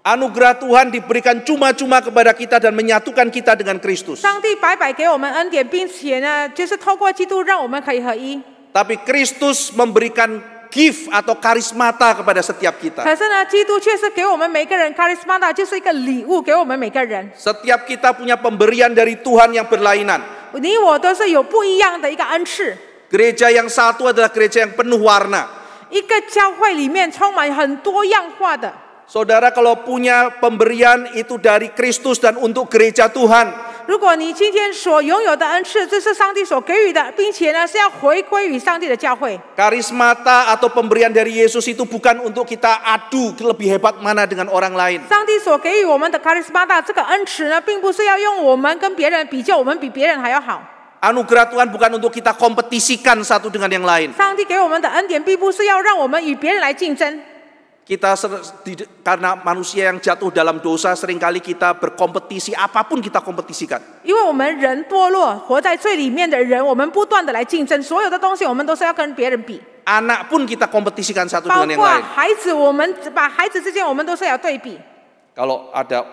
Speaker 1: Anugerah Tuhan diberikan cuma-cuma kepada kita dan menyatukan kita dengan Kristus.
Speaker 2: 上帝白白给我们恩典，并且呢，就是透过基督让我们可以合一。
Speaker 1: Tapi Kristus memberikan gift atau karismata kepada setiap kita.
Speaker 2: 可是呢，基督却是给我们每个人 charismata， 就是一个礼物给我们每个人。
Speaker 1: Setiap kita punya pemberian dari Tuhan yang berlainan.
Speaker 2: 你我都是有不一样的一个恩赐。
Speaker 1: Gereja yang satu adalah gereja yang penuh warna.
Speaker 2: 一个教会里面充满很多样化的。
Speaker 1: Saudara kalau punya pemberian itu dari Kristus dan untuk gereja Tuhan.
Speaker 2: 如果你今天所拥有的恩赐，这是上帝所给予的，并且呢是要回归于上帝的教会。
Speaker 1: Karismata atau pemberian dari Yesus itu bukan untuk kita adu lebih hebat mana dengan orang lain.
Speaker 2: 上帝所给予我们的 charismata 这个恩赐呢，并不是要用我们跟别人比较，我们比别人还要好。
Speaker 1: Anugerah Tuhan bukan untuk kita kompetisikan satu dengan yang lain.
Speaker 2: 上帝给我们的恩典，并不是要让我们与别人来竞争。
Speaker 1: Kita karena manusia yang jatuh dalam dosa, seringkali kita berkompetisi, apapun kita kompetisikan.
Speaker 2: 因为我们人堕落，活在罪里面的人，我们不断的来竞争，所有的东西我们都是要跟别人比。
Speaker 1: Anak pun kita kompetisikan satu
Speaker 2: 包
Speaker 1: dengan yang
Speaker 2: 括
Speaker 1: lain.
Speaker 2: 孩子，我们把孩子之间，我们都是要对比。
Speaker 1: Kalau ada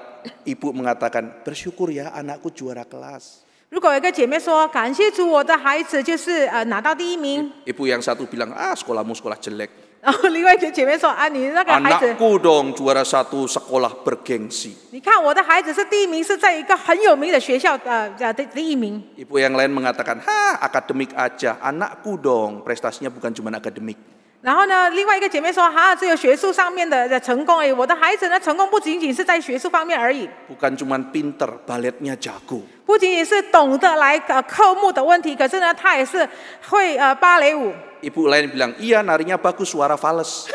Speaker 1: ibu mengatakan, bersyukur ya anakku juara kelas.
Speaker 2: 如果有一个姐妹说，感谢主，我的孩子就是拿到第1名。
Speaker 1: Ibu yang satu bilang, sekolahmu sekolah jelek.
Speaker 2: 然后另外一个姐妹说，你那个孩子，
Speaker 1: Anakku dong juara 1 sekolah bergengsi.
Speaker 2: 你看我的孩子是第1名，是在一个很有名的学校的第1名。
Speaker 1: Ibu yang lain mengatakan, akademik aja. Anakku dong, prestasinya bukan cuma akademik.
Speaker 2: 然后呢，另外一个姐妹说，只有学术上面的成功而已。我的孩子呢，成功不仅仅是在学术方面而已，
Speaker 1: Bukan cuma pinter, baletnya jago.
Speaker 2: 不仅仅是懂得来科目的问题，可是呢，他也是会芭蕾舞。
Speaker 1: Ibu lain bilang, iya narinya bagus, suara fales.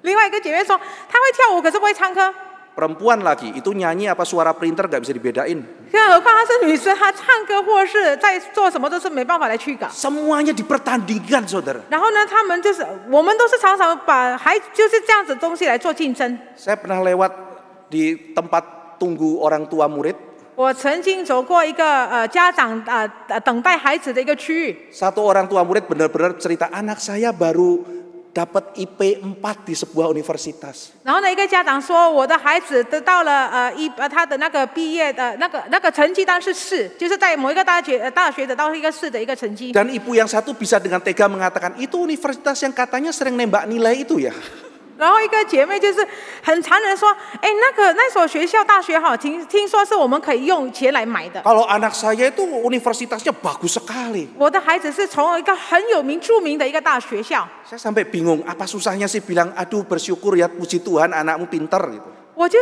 Speaker 2: 另外一个姐妹说，她会跳舞，可是不会唱歌。
Speaker 1: Perempuan lagi, itu nyanyi apa suara printer gak bisa dibedain.
Speaker 2: 更何况她是女生，她唱歌或是在做什么都是没办法来驱赶。
Speaker 1: Semuanya dipertandingkan, saudara.
Speaker 2: 然后呢，我们都是常常把就是这样子东西来做竞争。
Speaker 1: Saya pernah lewat di tempat tunggu orang tua murid.
Speaker 2: 我曾经走过一个家长等待孩子的一个区域。
Speaker 1: Satu orang tua murid benar-benar cerita, anak saya baru dapat IP 4 di sebuah universitas.
Speaker 2: 然后呢，一个家长说，我的孩子得到了他的那个毕业的那个成绩单是4，就是在某一个大学得到一个4的一个成绩。
Speaker 1: Dan ibu yang satu bisa dengan tega mengatakan, itu universitas yang katanya sering nembak nilai itu ya.
Speaker 2: 然后一个姐妹就是很残忍说，那所学校大学听说是我们可以用钱来买的。
Speaker 1: Kalau anak saya itu universitasnya bagus sekali.
Speaker 2: 我的孩子是从一个很有名著名的一个大学校。
Speaker 1: Saya sampai bingung, apa susahnya sih bilang, aduh bersyukur ya, puji Tuhan anakmu pinter gitu.
Speaker 2: 我就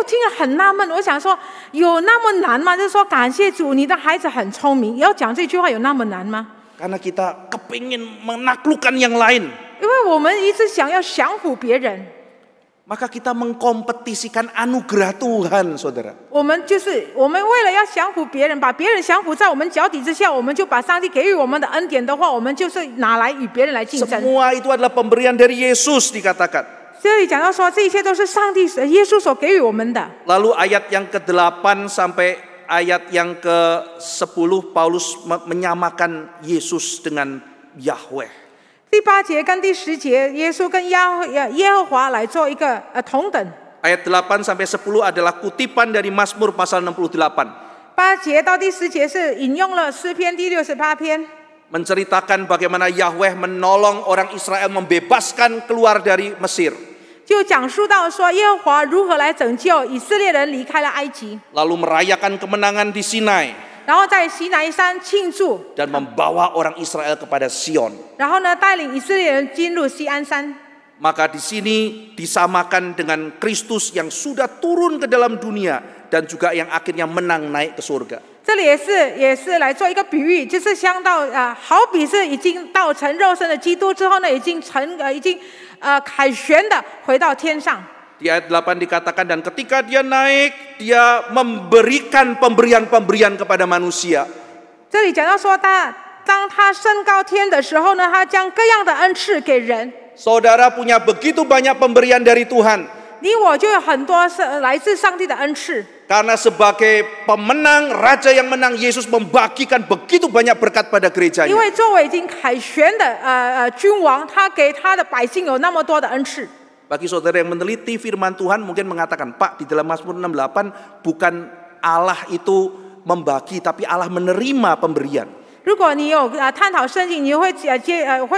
Speaker 2: 听了很纳闷，我想说有那么难吗？就是说感谢主，你的孩子很聪明，要讲这句话有那么难吗？
Speaker 1: Karena kita kepingin menaklukkan yang lain.
Speaker 2: 因为我们一直想要降服别人，
Speaker 1: Maka kita mengkompetisikan anugerah Tuhan, saudara.
Speaker 2: 我们为了要降服别人，把别人降服在我们脚底之下，我们就把上帝给予我们的恩典的话，我们就是拿来与别人来竞争。
Speaker 1: Semua itu adalah pemberian dari Yesus dikatakan.
Speaker 2: 这里讲到说，这一切都是上帝耶稣所给予我们的。
Speaker 1: Lalu ayat yang ke-8 sampai ayat yang ke-10 Paulus menyamakan Yesus dengan Yahweh.
Speaker 2: 第8节跟第10节，耶稣跟耶和华来做一个同等。
Speaker 1: Ayat 8 sampai 10 adalah kutipan dari Mazmur pasal 68.
Speaker 2: 8节到第10节是引用了诗篇第68篇。
Speaker 1: menceritakan bagaimana Yahweh menolong orang Israel membebaskan keluar dari Mesir.
Speaker 2: 就讲述到说耶和华如何来拯救以色列人离开了埃及，
Speaker 1: Lalu merayakan kemenangan di Sinai
Speaker 2: 然后在西乃山庆祝，
Speaker 1: dan membawa orang Israel kepada Sion.
Speaker 2: 然后呢带领以色列人进入西安山。
Speaker 1: Maka di sini disamakan dengan Kristus yang sudah turun ke dalam dunia dan juga yang akhirnya menang naik ke surga.
Speaker 2: 这里也是来做一个比喻，就是相到好比是已经道成肉身的基督之后呢，已经凯旋的回到天上。
Speaker 1: Di ayat 8 dikatakan, dan ketika dia naik, dia memberikan pemberian-pemberian kepada manusia.
Speaker 2: 这里讲到说当他升高天的时候呢，他将各样的恩赐给人。
Speaker 1: Saudara punya begitu banyak pemberian dari Tuhan.
Speaker 2: 你我就有很多是来自上帝的恩赐。
Speaker 1: Karena sebagai pemenang, raja yang menang, Yesus membagikan begitu banyak berkat pada
Speaker 2: 因
Speaker 1: gerejanya.
Speaker 2: 为作为已经凯旋的君王，他给他的百姓有那么多的恩赐。
Speaker 1: Bagi saudara yang meneliti firman Tuhan mungkin mengatakan, Pak, di dalam Mazmur 68 bukan Allah itu membagi, tapi Allah menerima pemberian.
Speaker 2: 如果你有探讨圣经，你会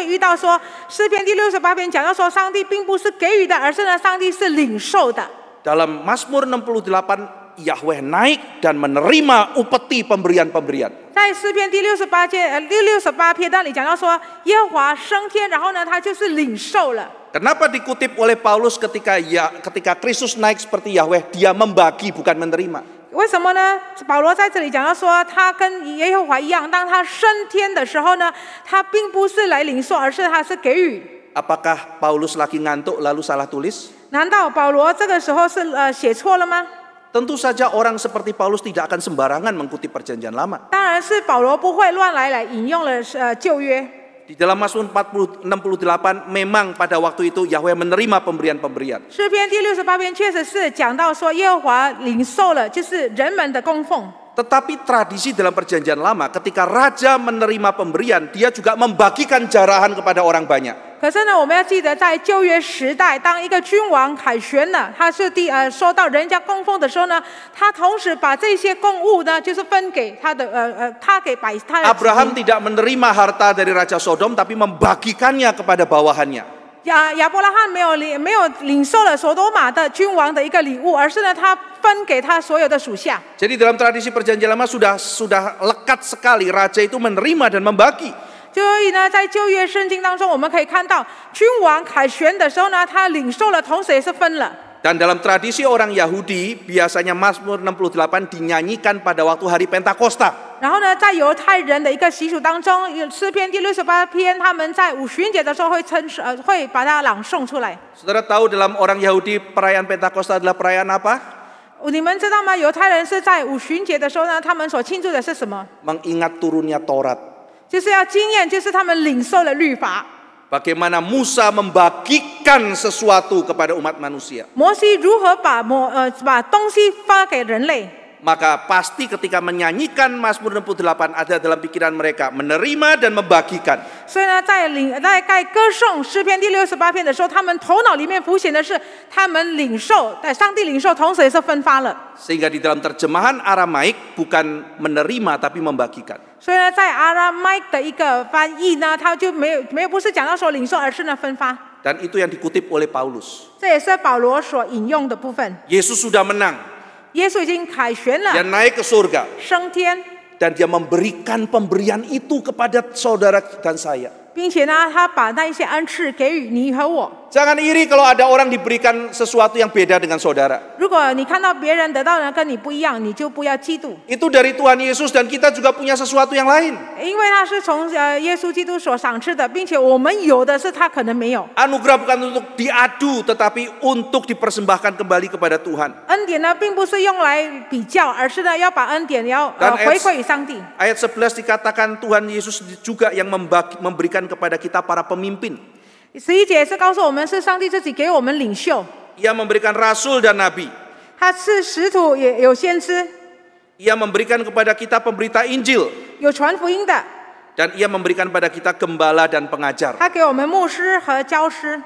Speaker 2: 遇到说诗篇第68篇讲到说，上帝并不是给予的，而是呢，上帝是领受的。
Speaker 1: Dalam Mazmur 68, Yahweh naik dan menerima upeti pemberian-pemberian.
Speaker 2: 在诗篇第68篇那里讲到说，耶和华升天，然后呢，他就是领受了。
Speaker 1: Kenapa dikutip oleh Paulus ketika Kristus naik seperti Yahweh, dia membagi bukan menerima?
Speaker 2: 为什么呢？保罗在这里讲到说，他跟耶和华一样，当他升天的时候呢，他并不是来领受，而是他是给予。
Speaker 1: Apakah Paulus lagi ngantuk lalu salah tulis?
Speaker 2: 难道保罗这个时候是写错了吗？
Speaker 1: Tentu saja orang seperti Paulus tidak akan sembarangan mengutip perjanjian lama.
Speaker 2: 当然是保罗不会乱来引用了旧约。
Speaker 1: Di dalam Mazmur 68 memang pada waktu itu Yahweh menerima pemberian-pemberian.
Speaker 2: 诗篇第68篇确实是讲到说耶和华领受了，就是人们的供奉。
Speaker 1: Tetapi tradisi dalam perjanjian lama ketika raja menerima pemberian, dia juga membagikan jarahan kepada orang banyak.
Speaker 2: 可是呢，我们要记得，在旧约时代，当一个君王凯旋了，他是收到人家供奉的时候呢，他同时把这些供物呢，就是分给他的他给他的。
Speaker 1: Abraham tidak menerima harta dari Raja Sodom, tapi membagikannya kepada bawahannya.
Speaker 2: 亚伯拉罕没有领受了所多玛的君王的一个礼物，而是呢，他分给他所有的属下。
Speaker 1: Jadi dalam tradisi perjanjian lama sudah lekat sekali raja itu menerima dan membagi.
Speaker 2: 所以呢，在旧约圣经当中，我们可以看到君王凯旋的时候呢，他领受了，同时也是分了。
Speaker 1: Dan dalam tradisi orang Yahudi, biasanya Mazmur 68 dinyanyikan pada waktu hari Pentakosta.
Speaker 2: 然后呢，在犹太人的一个习俗当中，诗篇第68篇，他们在五旬节的时候会把它朗诵出来。
Speaker 1: Saudara tahu dalam orang Yahudi perayaan Pentakosta adalah perayaan apa?
Speaker 2: 你们知道吗？犹太人是在五旬节的时候呢，他们所庆祝的是什么？
Speaker 1: Mengingat turunnya Taurat.
Speaker 2: 就是要纪念，就是他们领受了律法。
Speaker 1: Bagaimana Musa membagikan sesuatu kepada umat manusia.
Speaker 2: 摩西如何把东西发给人类？
Speaker 1: Maka pasti ketika menyanyikan Mazmur 68 ada dalam pikiran mereka menerima dan membagikan.
Speaker 2: 所以呢，在歌颂诗篇第68篇的时候，他们头脑里面浮现的是他们领受，上帝领受，同时也是分发了。
Speaker 1: Sehingga di dalam terjemahan Aramaik bukan menerima tapi membagikan.
Speaker 2: 所以呢，在阿拉麦的一个翻译呢，他就没有不是讲到说领受，而是呢分发。
Speaker 1: Dan itu yang dikutip oleh Paulus.
Speaker 2: 这也是保罗所引用的部分。
Speaker 1: Yesus sudah menang.
Speaker 2: 耶稣已经凯旋了，
Speaker 1: Dia naik ke surga.
Speaker 2: 升天，
Speaker 1: Dan dia memberikan pemberian itu kepada saudara dan saya.
Speaker 2: 并且呢，他把那一些恩赐给予你和我。
Speaker 1: Jangan iri kalau ada orang diberikan sesuatu yang beda dengan saudara.
Speaker 2: 如果你看到别人得到的跟你不一样，你就不要嫉妒，
Speaker 1: Itu dari Tuhan Yesus dan kita juga punya sesuatu yang lain.
Speaker 2: 因为他是从耶稣基督所赏赐的，并且我们有的是他可能没有。
Speaker 1: Anugerah bukan untuk diadu tetapi untuk dipersembahkan kembali kepada Tuhan.
Speaker 2: 恩典呢，并不是用来比较，而是呢要把恩典回馈于上帝。
Speaker 1: Ayat 11 dikatakan Tuhan Yesus juga yang memberikan kepada kita para pemimpin.
Speaker 2: 11节是告诉我们，是上帝自己给我们领袖，
Speaker 1: Ia memberikan rasul dan nabi.
Speaker 2: 他是使徒，也有先知，
Speaker 1: Ia memberikan kepada kita pemberita Injil.
Speaker 2: 有传福音的，
Speaker 1: Dan ia memberikan kepada kita gembala dan pengajar.
Speaker 2: 他给我们牧师和教师。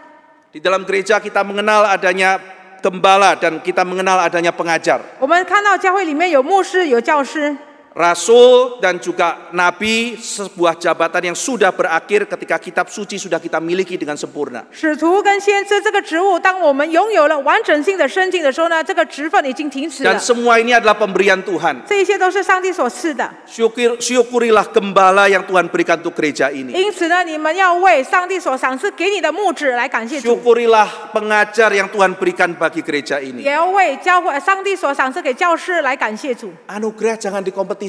Speaker 1: Di dalam gereja kita mengenal adanya gembala dan kita mengenal adanya pengajar.
Speaker 2: 我们看到教会里面有牧师，有教师。
Speaker 1: Rasul dan juga nabi, sebuah jabatan yang sudah berakhir ketika kitab suci sudah kita miliki dengan sempurna.
Speaker 2: 使徒跟先知这个职务，当我们拥有了完整性的圣经的时候呢，这个职分已经停止了。
Speaker 1: Dan semua ini adalah pemberian Tuhan.
Speaker 2: 这一切都是上帝所赐的。
Speaker 1: Syukurilah gembala yang Tuhan berikan untuk gereja ini.
Speaker 2: 因此呢，你们要为上帝所赏赐给你的牧者来感谢主，
Speaker 1: Syukurilah pengajar yang Tuhan berikan bagi gereja ini.
Speaker 2: 也要为教会上帝所赏赐给教师来感谢主。
Speaker 1: Anugerah jangan dikompetisikan.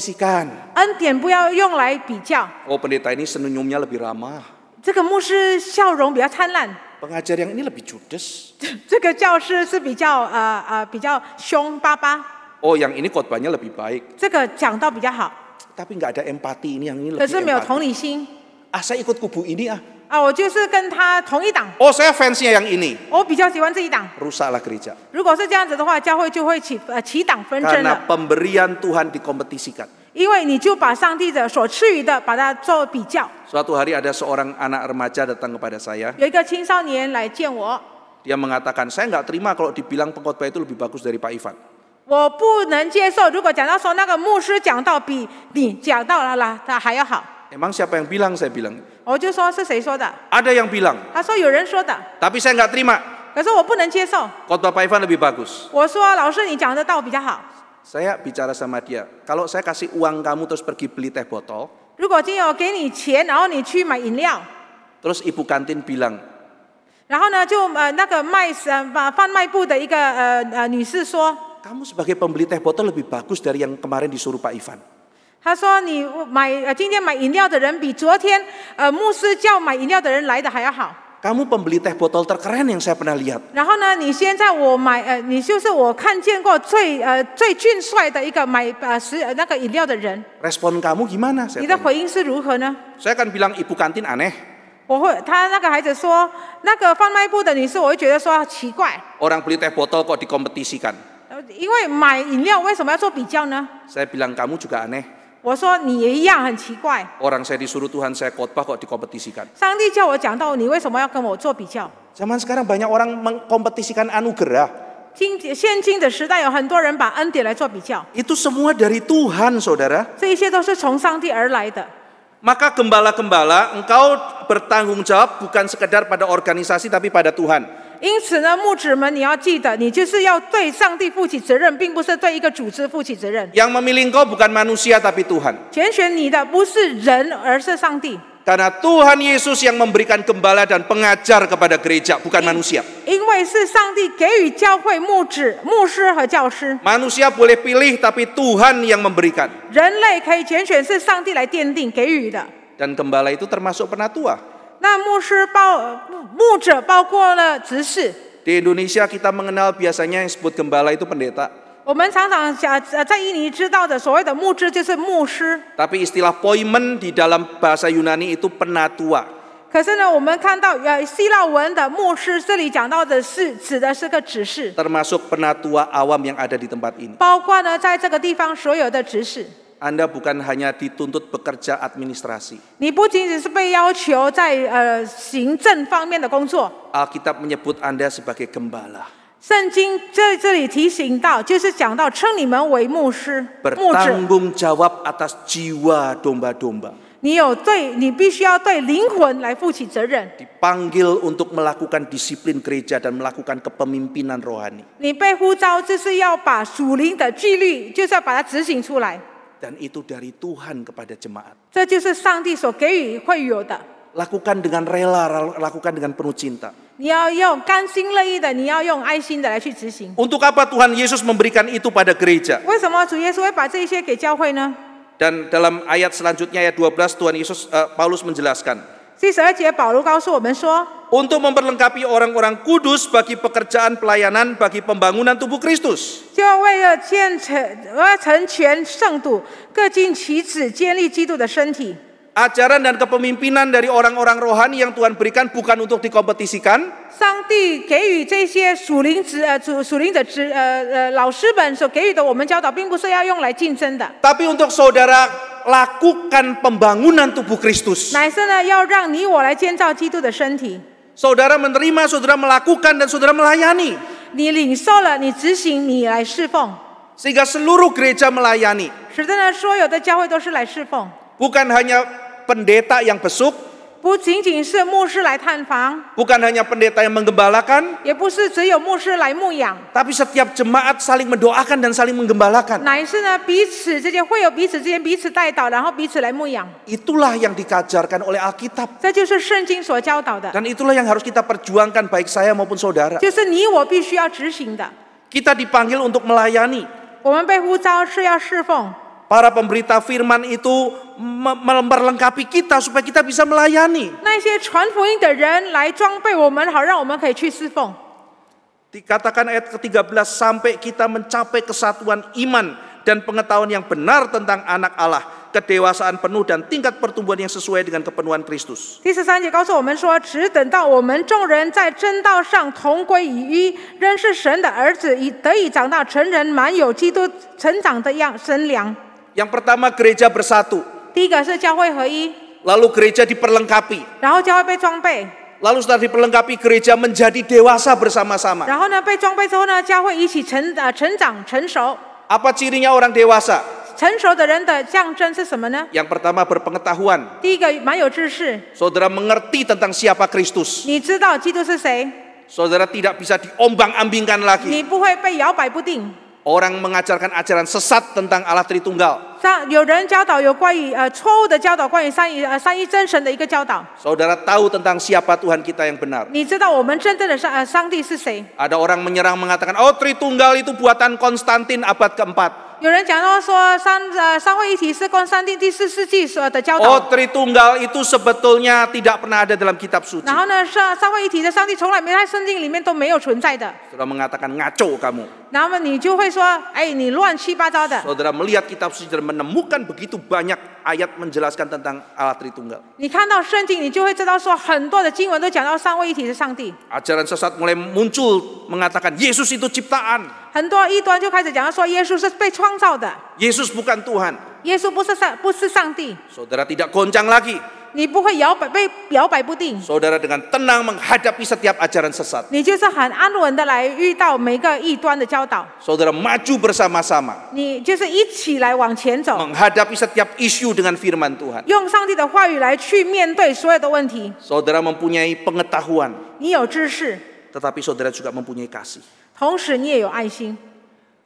Speaker 2: 恩典不要用来比较。
Speaker 1: Oh, pendeta ini senyumnya lebih ramah.
Speaker 2: 这个牧师笑容比较灿烂，
Speaker 1: Pengajar yang ini lebih judes.
Speaker 2: 这个教师是比较凶巴巴，
Speaker 1: Oh, yang ini khotbahnya lebih baik.
Speaker 2: 这个讲道比较好，
Speaker 1: Tapi nggak ada empati, ini yang ini
Speaker 2: 可
Speaker 1: lebih
Speaker 2: 是没有同
Speaker 1: empati.
Speaker 2: 理心。
Speaker 1: Ah, saya ikut kubu ini ah.
Speaker 2: 我就是跟他同一党，
Speaker 1: Oh, saya fansnya yang ini.
Speaker 2: 我比较喜欢这一党。
Speaker 1: Rusaklah gereja.
Speaker 2: 如果是这样子的话，教会就会起党纷争
Speaker 1: Karena
Speaker 2: 了，
Speaker 1: pemberian Tuhan dikompetisikan.
Speaker 2: 因为你就把上帝的所赐予的把它做比较。
Speaker 1: Suatu hari ada seorang anak remaja datang kepada saya.
Speaker 2: 有一个青少年来见我，
Speaker 1: Dia mengatakan, saya nggak terima kalau dibilang pengkhotbah itu lebih bagus dari Pak Ivan.
Speaker 2: 我不能接受，如果讲到说那个牧师讲到比你讲到了他还要好，
Speaker 1: Emang siapa yang bilang? Saya bilang.
Speaker 2: 我就说是谁说的？
Speaker 1: Ada yang bilang.
Speaker 2: 他说有人说的，
Speaker 1: Tapi saya nggak terima.
Speaker 2: 可是我不能接受。
Speaker 1: Khotbah Pak Ivan lebih bagus.
Speaker 2: 我说老师你讲的道比较好。
Speaker 1: Saya bicara sama dia. Kalau saya kasih uang kamu terus pergi beli teh botol.
Speaker 2: 如果今天我给你钱，然后你去买饮料，
Speaker 1: Terus ibu kantin bilang,
Speaker 2: 然后呢就那个贩卖部的一个女士说，
Speaker 1: kamu sebagai pembeli teh botol lebih bagus dari yang kemarin disuruh Pak Ivan.
Speaker 2: 她说你今天买饮料的人比昨天牧师叫买饮料的人来的还要好。
Speaker 1: Kamu pembeli teh botol terkeren yang saya pernah lihat.
Speaker 2: 然后呢，你现在你就是我看见过最俊帅的一个买那个饮料的人。
Speaker 1: Respon kamu gimana?
Speaker 2: 你
Speaker 1: Saya
Speaker 2: 的
Speaker 1: tanya.
Speaker 2: 回应是如何呢？
Speaker 1: Saya kan bilang ibu kantin aneh.
Speaker 2: 他那个孩子说，那个贩卖部的女士，我会觉得说奇怪，
Speaker 1: Orang beli teh botol kok dikompetisikan.
Speaker 2: 因为买饮料为什么要做比较呢？
Speaker 1: Saya bilang kamu juga aneh.
Speaker 2: 我说你也一样很奇怪。
Speaker 1: Orang saya disuruh Tuhan saya khotbah kok dikompetisikan.
Speaker 2: 上帝叫我讲道，你为什么要跟我做比较？
Speaker 1: Zaman sekarang banyak orang mengkompetisikan anugerah.
Speaker 2: 现今的时代有很多人把恩典来做比较，
Speaker 1: Itu semua dari Tuhan, saudara.
Speaker 2: 这一切都是从上帝而来的。
Speaker 1: Maka gembala-gembala, engkau bertanggung jawab bukan sekedar pada organisasi tapi pada Tuhan.
Speaker 2: 因此呢，牧者们，你要记得，你就是要对上帝负起责任，并不是对一个组织负起责任。
Speaker 1: Yang memilih engkau bukan manusia tapi Tuhan.
Speaker 2: 拣选你的不是人，而是上帝。
Speaker 1: Karena Tuhan Yesus yang memberikan gembala dan pengajar kepada gereja, bukan manusia.
Speaker 2: 因为是上帝给予教会牧师和教师。
Speaker 1: Manusia boleh pilih tapi Tuhan yang memberikan.
Speaker 2: 人类可以拣选，是上帝来奠定给予的。
Speaker 1: Dan gembala itu termasuk penatua.
Speaker 2: 那牧者包括了执事。
Speaker 1: Di Indonesia kita mengenal biasanya yang disebut gembala itu pendeta.
Speaker 2: 我们常常在印尼知道的所谓的牧师就是牧师，
Speaker 1: Tapi istilah poimen di dalam bahasa Yunani itu penatua.
Speaker 2: 可是呢，我们看到希腊文的牧师这里讲到的是指的是个执事，
Speaker 1: Termasuk penatua awam yang ada di tempat ini.
Speaker 2: 包括呢在这个地方所有的执事。
Speaker 1: Anda bukan hanya dituntut bekerja administrasi.
Speaker 2: 你不仅仅是被要求在行政方面的工作，
Speaker 1: Alkitab menyebut Anda sebagai gembala.
Speaker 2: 圣经在这里提醒到，就是讲到称你们为牧师、牧者，
Speaker 1: Bertanggung jawab atas jiwa domba-domba.
Speaker 2: 你必须要对灵魂来负起责任。
Speaker 1: Dipanggil untuk melakukan disiplin gereja dan melakukan kepemimpinan rohani.
Speaker 2: 你被呼召就是要把属灵的纪律，就是要把它执行出来。
Speaker 1: Dan itu dari Tuhan kepada jemaat.
Speaker 2: 这就是上帝所给予会有的。
Speaker 1: Lakukan dengan rela, lakukan dengan penuh cinta.
Speaker 2: 你要用甘心乐意的，你要用爱心的来去执行。
Speaker 1: Untuk apa Tuhan Yesus memberikan itu pada gereja?
Speaker 2: 为什么主耶稣会把这些给教会呢？
Speaker 1: Dan dalam ayat selanjutnya ayat 12 Paulus menjelaskan.
Speaker 2: 第12节保罗告诉我们说，
Speaker 1: Untuk memperlengkapi orang-orang kudus bagi pekerjaan pelayanan bagi pembangunan tubuh Kristus.
Speaker 2: 就为了成全圣徒，各尽其职，建立基督的身体。
Speaker 1: Ajaran dan kepemimpinan dari orang-orang rohani yang Tuhan berikan bukan untuk dikompetisikan,
Speaker 2: 上帝给予这些属灵的老师们所给予的我们教导，并不是要用来竞争的，
Speaker 1: tapi untuk saudara lakukan pembangunan tubuh Kristus.
Speaker 2: 乃是呢要让你我来建造基督的身体。
Speaker 1: Saudara menerima, saudara melakukan, dan saudara melayani.
Speaker 2: 你领受了，你执行，你来侍奉。
Speaker 1: Sehingga seluruh gereja melayani.
Speaker 2: 使得呢，所有的教会都是来侍奉，
Speaker 1: Bukan hanya pendeta yang besuk,
Speaker 2: 不仅仅是牧师来探访，
Speaker 1: bukan hanya pendeta yang menggembalakan,
Speaker 2: 也不是只有牧师来牧养，
Speaker 1: tapi setiap jemaat saling mendoakan dan saling menggembalakan.
Speaker 2: 乃是呢彼此之间会有彼此之间彼此带导，然后彼此来牧养。
Speaker 1: Itulah yang dikajarkan oleh Alkitab.
Speaker 2: 这就是圣经所教导的，
Speaker 1: Dan itulah yang harus kita perjuangkan baik saya maupun saudara.
Speaker 2: 就是你我必须要执行的。
Speaker 1: Kita dipanggil untuk melayani.
Speaker 2: 我们被呼召是要侍奉，
Speaker 1: Para pemberita firman itu melengkapi kita supaya kita bisa melayani.
Speaker 2: 那些传福音的人来装备我们，好让我们可以去侍奉。
Speaker 1: Dikatakan ayat ke-13 sampai kita mencapai kesatuan iman dan pengetahuan yang benar tentang anak Allah, kedewasaan penuh dan tingkat pertumbuhan yang sesuai dengan kepenuhan Kristus.
Speaker 2: 第13节告诉我们说，只等到我们众人在真道上同归于一，认识神的儿子，得以长大成人，满有基督成长的身量。
Speaker 1: Yang pertama, gereja bersatu.
Speaker 2: 第一个是教会合一，
Speaker 1: Lalu gereja diperlengkapi.
Speaker 2: 然后教会被装备，
Speaker 1: Lalu setelah diperlengkapi, gereja menjadi dewasa bersama-sama.
Speaker 2: 然后呢被装备之后呢，教会一起成长成熟。
Speaker 1: Apa cirinya orang dewasa?
Speaker 2: 成熟的人的象征是什么呢？
Speaker 1: Yang pertama, berpengetahuan.
Speaker 2: 第一个蛮有知识，
Speaker 1: Saudara mengerti tentang siapa Kristus.
Speaker 2: 你知道基督是谁，
Speaker 1: Saudara tidak bisa diombang-ambingkan lagi.
Speaker 2: 你不会被摇摆不定。
Speaker 1: Orang mengajarkan ajaran sesat tentang Allah Tritunggal.
Speaker 2: 有人教导有关于错误的教导，关于三一真神的一个教导。
Speaker 1: Saudara tahu tentang siapa Tuhan kita yang benar.
Speaker 2: 你知道我们真正的上帝是谁？
Speaker 1: Ada orang menyerang mengatakan, oh Tritunggal itu buatan Konstantin abad keempat.
Speaker 2: 有人讲到说三位一体是公三定第4世纪的教导。
Speaker 1: Oh Tritunggal itu sebetulnya tidak pernah ada dalam kitab suci.
Speaker 2: 然后呢，三位一体的上帝从来没在圣经里面都没有存在的。
Speaker 1: Saudara mengatakan ngaco kamu.
Speaker 2: 然后你就会说，哎，你乱七八糟的。
Speaker 1: Saudara melihat kitab suci dan menemukan begitu banyak ayat menjelaskan tentang Allah Tritunggal.
Speaker 2: 你看到圣经，你就会知道说，很多的经文都讲到三位一体的上帝。
Speaker 1: Ajaran sesat mulai muncul mengatakan Yesus itu ciptaan.
Speaker 2: 很多异端就开始讲到说，耶稣是被创造的，
Speaker 1: Yesus bukan Tuhan.
Speaker 2: 耶稣不是上帝。
Speaker 1: Saudara tidak goncang lagi.
Speaker 2: 你不会被摇摆不定，
Speaker 1: Saudara dengan tenang menghadapi setiap ajaran sesat.
Speaker 2: 你就是很安稳的来遇到每个异端的教导，
Speaker 1: Saudara maju bersama-sama
Speaker 2: 你就是一起来往前走，
Speaker 1: menghadapi setiap isu dengan firman Tuhan.
Speaker 2: 用上帝的话语来去面对所有的问题。
Speaker 1: Saudara mempunyai pengetahuan,
Speaker 2: 你有知识，
Speaker 1: tetapi saudara juga mempunyai kasih.
Speaker 2: 同时你也有爱心。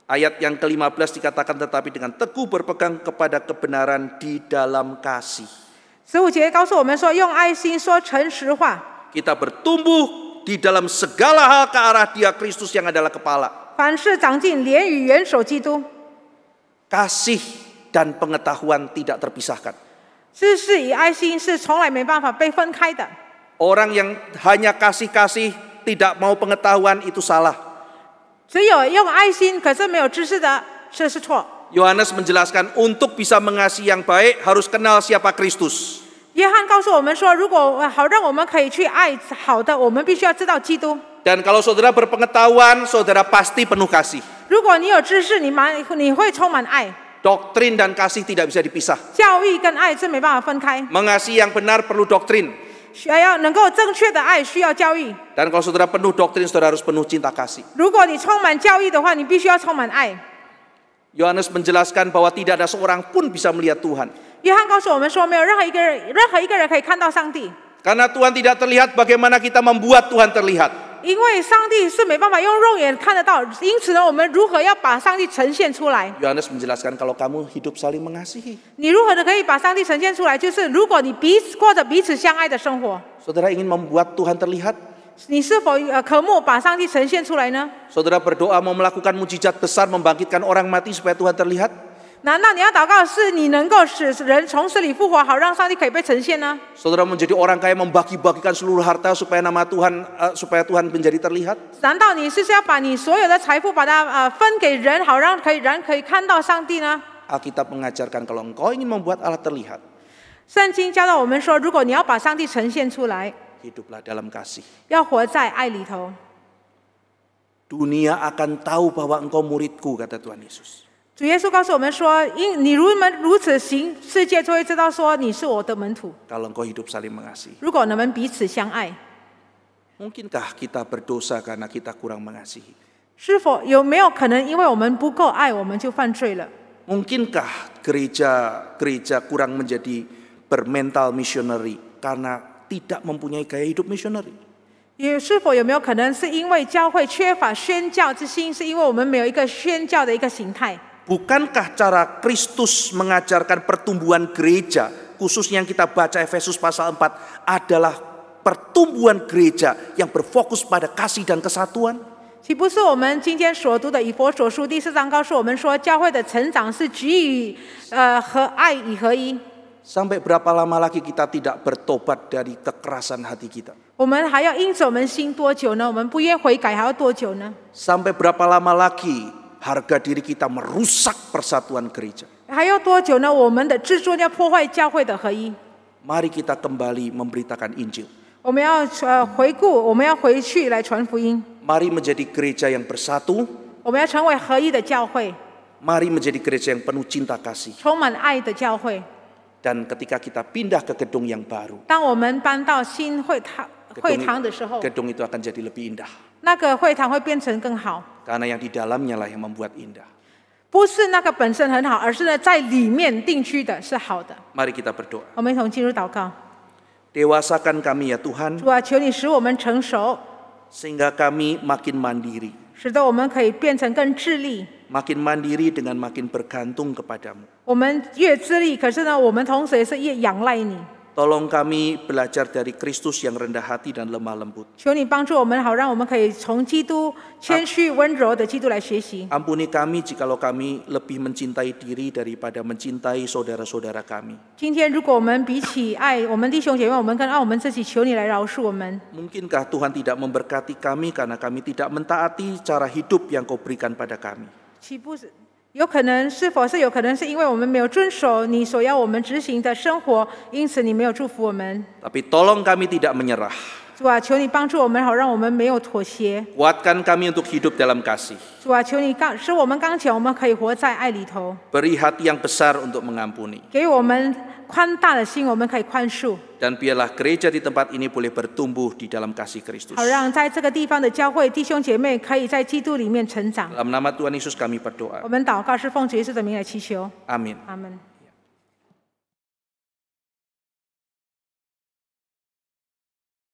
Speaker 1: Ayat yang ke-15 dikatakan tetapi dengan teguh berpegang kepada kebenaran di dalam kasih.
Speaker 2: 15节告诉我们说，用爱心说诚实话，
Speaker 1: Kita bertumbuh di dalam segala hal ke arah Dia Kristus yang adalah kepala.
Speaker 2: 凡事长进，连与元首基督。
Speaker 1: Kasih dan pengetahuan tidak terpisahkan.
Speaker 2: 知识与爱心是从来没办法被分开的。
Speaker 1: Orang yang hanya kasih-kasih tidak mau pengetahuan itu salah.
Speaker 2: 只有用爱心，可是没有知识的，这是错。
Speaker 1: Yohanes menjelaskan untuk bisa mengasihi yang baik harus kenal siapa Kristus.
Speaker 2: 约翰告诉我们说，如果好让我们可以去爱好的，我们必须要知道基督。
Speaker 1: Dan kalau saudara berpengetahuan, saudara pasti penuh kasih.
Speaker 2: 如果你有知识，你会充满爱。
Speaker 1: Doktrin dan kasih tidak bisa dipisah.
Speaker 2: 教育跟爱是没办法分开，
Speaker 1: Mengasihi yang benar perlu doktrin.
Speaker 2: 需要能够正确的爱，需要教育。
Speaker 1: Dan kalau saudara penuh doktrin, saudara harus penuh cinta kasih.
Speaker 2: 如果你充满教育的话，你必须要充满爱。
Speaker 1: Yohanes menjelaskan bahwa tidak ada seorang pun bisa melihat Tuhan.
Speaker 2: 约翰告诉我们说，没有任何一个人可以看到上帝，
Speaker 1: Karena Tuhan tidak terlihat, bagaimana kita membuat Tuhan terlihat?
Speaker 2: 因为上帝是没办法用肉眼看得到。因此呢，我们如何要把上帝呈现出来？
Speaker 1: Yohanes menjelaskan kalau kamu hidup saling mengasihi.
Speaker 2: 你如何的可以把上帝呈现出来？就是如果你过着彼此相爱的生活，
Speaker 1: Saudara ingin membuat Tuhan terlihat?
Speaker 2: 你是否渴慕把上帝呈现出来呢？
Speaker 1: Saudara berdoa mau melakukan mujizat besar, membangkitkan orang mati supaya Tuhan terlihat?
Speaker 2: 难道你要祷告是你能够使人从死里复活，好让上帝可以被呈现呢？
Speaker 1: Saudara menjadi orang kaya membagi-bagikan seluruh harta supaya nama Tuhan supaya Tuhan menjadi terlihat?
Speaker 2: 难道你是要把你所有的财富把它分给人，好让人可以看到上帝呢？
Speaker 1: Alkitab mengajarkan kalau engkau ingin membuat Allah terlihat,
Speaker 2: 圣经教导我们说，如果你要把上帝呈现出来，
Speaker 1: hiduplah dalam kasih.
Speaker 2: 要活在爱里头。
Speaker 1: Dunia akan tahu bahwa engkau muridku, kata Tuhan Yesus.
Speaker 2: 主耶稣告诉我们说，因你如此行，世界就会知道说你是我的门徒。
Speaker 1: Kalau engkau hidup saling mengasihi.
Speaker 2: 如果你们彼此相爱，
Speaker 1: Mungkinkah kita berdosa karena kita kurang mengasihi?
Speaker 2: 是否有没有可能因为我们不够爱，我们就犯罪了？
Speaker 1: Mungkinkah gereja kurang menjadi bermental missionary karena tidak mempunyai gaya hidup missionary?
Speaker 2: 是否有没有可能是因为教会缺乏宣教之心，是因为我们没有一个宣教的一个形态？
Speaker 1: Bukankah cara Kristus mengajarkan pertumbuhan gereja, khususnya yang kita baca Efesus pasal 4, adalah pertumbuhan gereja yang berfokus pada kasih dan kesatuan?
Speaker 2: 岂不是我们今天所读的以弗所书第4章告诉我们说，教会的成长是基于和爱与合一？
Speaker 1: Sampai berapa lama lagi kita tidak bertobat dari kekerasan hati kita?
Speaker 2: 我们还要因着我们心多久呢？我们不愿悔改还要多久呢？
Speaker 1: Sampai berapa lama lagi harga diri kita merusak persatuan gereja?
Speaker 2: 还要多久呢？我们的自尊要破坏教会的合一。
Speaker 1: Mari kita kembali memberitakan Injil.
Speaker 2: 我们要回顾，我们要回去来传福音。
Speaker 1: Mari menjadi gereja yang bersatu.
Speaker 2: 我们要成为合一的教会，
Speaker 1: Mari menjadi gereja yang penuh cinta kasih.
Speaker 2: 充满爱的教会。
Speaker 1: Dan ketika kita pindah ke gedung yang baru,
Speaker 2: 当我们搬到新会堂的时候，
Speaker 1: gedung itu akan jadi lebih indah.
Speaker 2: 那个会堂会变成更好。
Speaker 1: Karena yang di dalamnya lah yang membuat indah.
Speaker 2: 不是那个本身很好，而是呢在里面定居的是好的。
Speaker 1: Mari kita berdoa.
Speaker 2: 我们一同进入祷告。
Speaker 1: Dewasakan kami ya Tuhan,
Speaker 2: 主啊，求你使我们成熟，
Speaker 1: sehingga kami makin mandiri.
Speaker 2: 使得我们可以变成更自立。
Speaker 1: Makin mandiri dengan makin bergantung kepadamu.
Speaker 2: 我们越自立，可是呢，我们同时也是越仰赖你。
Speaker 1: Tolong kami belajar dari Kristus yang rendah hati dan lemah lembut.
Speaker 2: 求你帮助我们，好让我们可以从基督谦虚温柔的基督来学习。
Speaker 1: Ampuni kami jikalau kami lebih mencintai diri daripada mencintai saudara-saudara kami.
Speaker 2: 今天，如果我们比起爱我们弟兄姐妹，我们更爱我们自己，求你来饶恕我们。
Speaker 1: Mungkinkah Tuhan tidak memberkati kami karena kami tidak mentaati cara hidup yang Kau berikan pada kami?
Speaker 2: 岂不是有可能？是否是有可能是因为我们没有遵守你所要我们执行的生活，因此你没有祝福我们？
Speaker 1: Tapi tolong kami tidak menyerah.
Speaker 2: 主啊，求你帮助我们，好让我们没有妥协。
Speaker 1: Kuatkan kami untuk hidup dalam kasih.
Speaker 2: 主啊，求你使我们刚强，我们可以活在爱里头。
Speaker 1: Beri hati yang besar untuk mengampuni.
Speaker 2: 给我们宽大的心，我们可以宽恕。
Speaker 1: Dan biarlah gereja di tempat ini boleh bertumbuh di dalam kasih Kristus.
Speaker 2: 好让在这个地方的教会弟兄姐妹可以在基督里面成长。
Speaker 1: Dalam nama Tuhan Yesus kami berdoa.
Speaker 2: 我们祷告是奉主耶稣的名来祈求，
Speaker 1: Amin.
Speaker 2: 阿门。